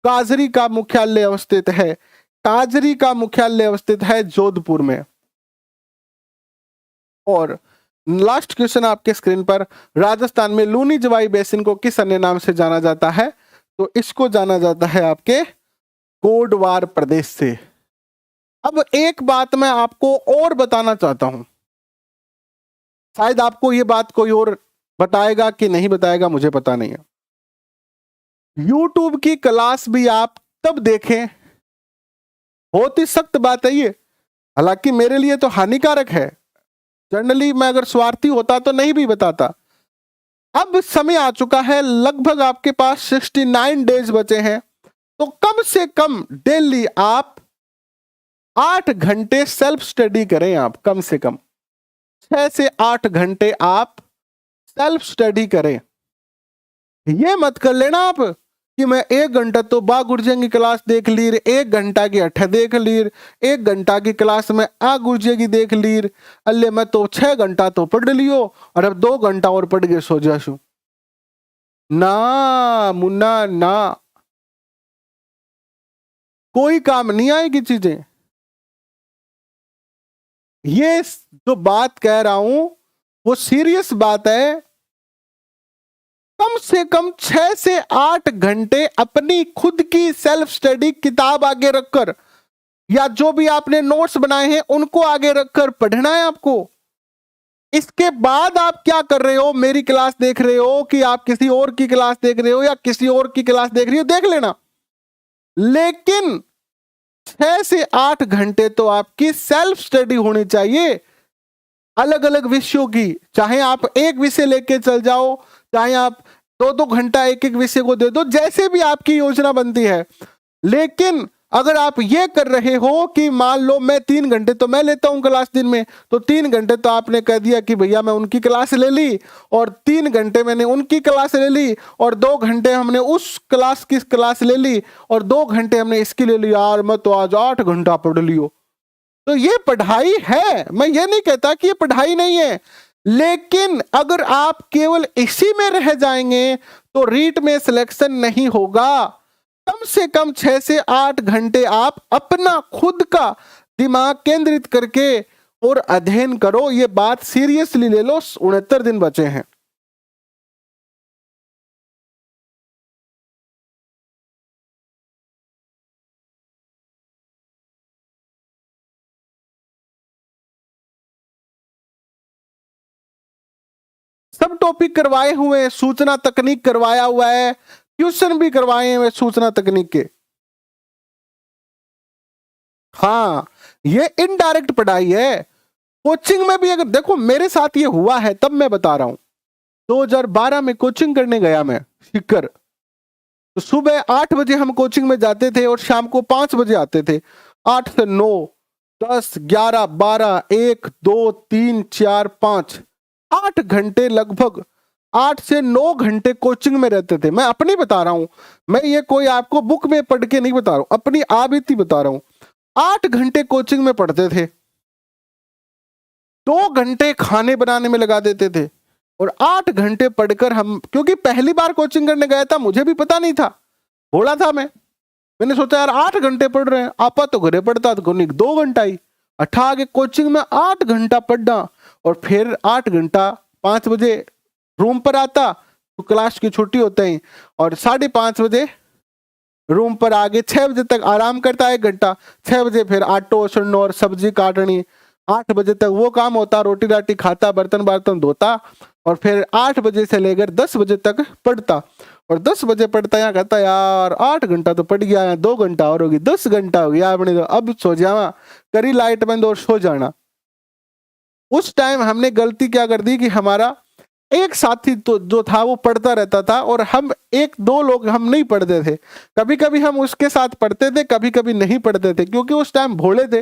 काजरी का मुख्यालय अवस्थित है, काजरी का मुख्यालय अवस्थित है जोधपुर में। और लास्ट क्वेश्चन आपके स्क्रीन पर, राजस्थान में लूनी जवाई बेसिन को किस अन्य नाम से जाना जाता है? तो इसको जाना जाता है आपके गोडवार प्रदेश से। अब एक बात मैं आपको और बताना चाहता हूं, शायद आपको ये बात कोई और बताएगा कि नहीं बताएगा मुझे पता नहीं है। YouTube की क्लास भी आप तब देखें, बहुत ही सख्त बात है ये, हालांकि मेरे लिए तो हानिकारक है, जनरली मैं अगर स्वार्थी होता तो नहीं भी बताता। अब समय आ चुका है, लगभग आपके पास 69 डेज बचे हैं, तो कम से कम डेली आप 8 घंटे सेल्फ स्टडी करें। आप कम से कम 6 से 8 घंटे आप सेल्फ स्टडी करें। ये मत कर लेना आप कि मैं 1 घंटा तो बा गुर्जे की क्लास देख ली, 1 घंटा की अठ देख ली, 1 घंटा की क्लास में आ गुर्जे की देख ली, अल्ले मैं तो 6 घंटा तो पढ़ लियो और अब 2 घंटा और पढ़ के सो जाशू। ना मुन्ना ना, कोई काम नहीं आएगी चीजें। ये जो बात कह रहा हूं वो सीरियस बात है। कम से कम 6 से 8 घंटे अपनी खुद की सेल्फ स्टडी किताब आगे रखकर या जो भी आपने नोट्स बनाए हैं उनको आगे रखकर पढ़ना है आपको। इसके बाद आप क्या कर रहे हो, मेरी क्लास देख रहे हो कि आप किसी और की क्लास देख रहे हो या किसी और की क्लास देख रही हो, देख लेना, लेकिन 6 से 8 घंटे तो आपकी सेल्फ स्टडी होनी चाहिए अलग अलग विषयों की। चाहे आप एक विषय लेके चल जाओ, चाहे आप 2-2 घंटा एक एक विषय को दे दो, जैसे भी आपकी योजना बनती है। लेकिन अगर आप ये कर रहे हो कि मान लो मैं 3 घंटे तो मैं लेता हूं क्लास दिन में, तो 3 घंटे तो आपने कह दिया कि भैया मैं उनकी क्लास ले ली और 3 घंटे मैंने उनकी क्लास ले ली और 2 घंटे हमने उस क्लास की क्लास ले ली और 2 घंटे हमने इसकी ले ली, यार मैं तो आज 8 घंटा पढ़ लियो। तो ये पढ़ाई है, मैं ये नहीं कहता कि ये पढ़ाई नहीं है, लेकिन अगर आप केवल इसी में रह जाएंगे तो रीट में सिलेक्शन नहीं होगा। कम से कम 6 से 8 घंटे आप अपना खुद का दिमाग केंद्रित करके और अध्ययन करो। ये बात सीरियसली ले लो, 69 दिन बचे हैं। सब टॉपिक करवाए हुए हैं, सूचना तकनीक करवाया हुआ है, ट्यूशन भी करवाए हुए सूचना तकनीक के। हाँ, ये इनडायरेक्ट पढ़ाई है। कोचिंग में भी अगर देखो मेरे साथ ये हुआ है तब मैं बता रहा हूं। 2012 में कोचिंग करने गया मैं सीकर, तो सुबह 8 बजे हम कोचिंग में जाते थे और शाम को 5 बजे आते थे। 8 से 9, 10, 11, 12, 1, 2, 3, 4, 5, 8 घंटे, लगभग 8 से 9 घंटे कोचिंग में रहते थे। मैं अपनी बता रहा हूं, मैं ये कोई आपको बुक में पढ़ के नहीं बता रहा हूं, अपनी आबिती बता रहा हूं। 8 घंटे कोचिंग में पढ़ते थे, 2 घंटे खाने बनाने में लगा देते थे और 8 घंटे पढ़कर हम, क्योंकि पहली बार कोचिंग करने गया था, मुझे भी पता नहीं था, बोला था मैंने सोचा यार 8 घंटे पढ़ रहे हैं, आपा तो घरे पढ़ता तो 2 घंटा ही, अठा के कोचिंग में 8 घंटा पढ़ना और फिर 8 घंटा 5 बजे रूम पर आता तो क्लास की छुट्टी होते ही और 5:30 बजे रूम पर आगे 6 बजे तक आराम करता 1 घंटा, 6 बजे फिर आटो छुड़ना और सब्जी काटनी, 8 बजे तक वो काम होता, रोटी राटी खाता, बर्तन धोता और फिर 8 बजे से लेकर 10 बजे तक पढ़ता और 10 बजे पढ़ता यहाँ कहता यार 8 घंटा तो पढ़ गया, 2 घंटा और होगी, 10 घंटा हो गया अपने, तो अब सो जावा, करी लाइट बंद और सो जाना। उस टाइम हमने गलती क्या कर दी कि हमारा एक साथी तो जो था वो पढ़ता रहता था और हम 1-2 लोग हम नहीं पढ़ते थे, कभी कभी हम उसके साथ पढ़ते थे, कभी कभी नहीं पढ़ते थे क्योंकि उस टाइम भोले थे।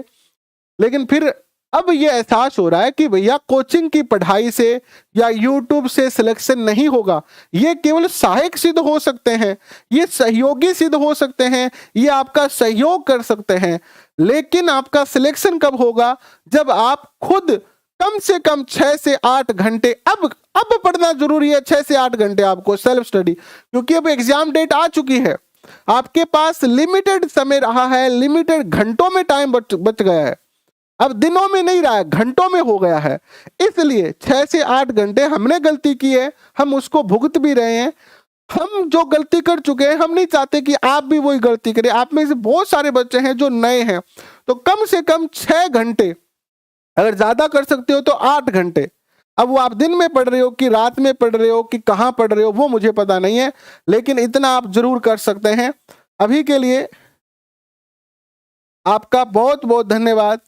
लेकिन फिर अब ये एहसास हो रहा है कि भैया कोचिंग की पढ़ाई से या यूट्यूब से सिलेक्शन नहीं होगा, ये केवल सहायक सिद्ध हो सकते हैं, ये सहयोगी सिद्ध हो सकते हैं, ये आपका सहयोग कर सकते हैं, लेकिन आपका सिलेक्शन कब होगा जब आप खुद कम से कम 6 से 8 घंटे अब पढ़ना जरूरी है, 6 से 8 घंटे आपको सेल्फ स्टडी, क्योंकि अब एग्जाम डेट आ चुकी है, आपके पास लिमिटेड समय रहा है, लिमिटेड घंटों में टाइम बच गया है, अब दिनों में नहीं रहा है, घंटों में हो गया है। इसलिए 6 से 8 घंटे हमने गलती की है, हम उसको भुगत भी रहे हैं, हम जो गलती कर चुके हैं हम नहीं चाहते कि आप भी वही गलती करें। आप में से बहुत सारे बच्चे हैं जो नए हैं, तो कम से कम 6 घंटे, अगर ज्यादा कर सकते हो तो 8 घंटे। अब वो आप दिन में पढ़ रहे हो कि रात में पढ़ रहे हो कि कहाँ पढ़ रहे हो वो मुझे पता नहीं है, लेकिन इतना आप जरूर कर सकते हैं। अभी के लिए आपका बहुत बहुत धन्यवाद।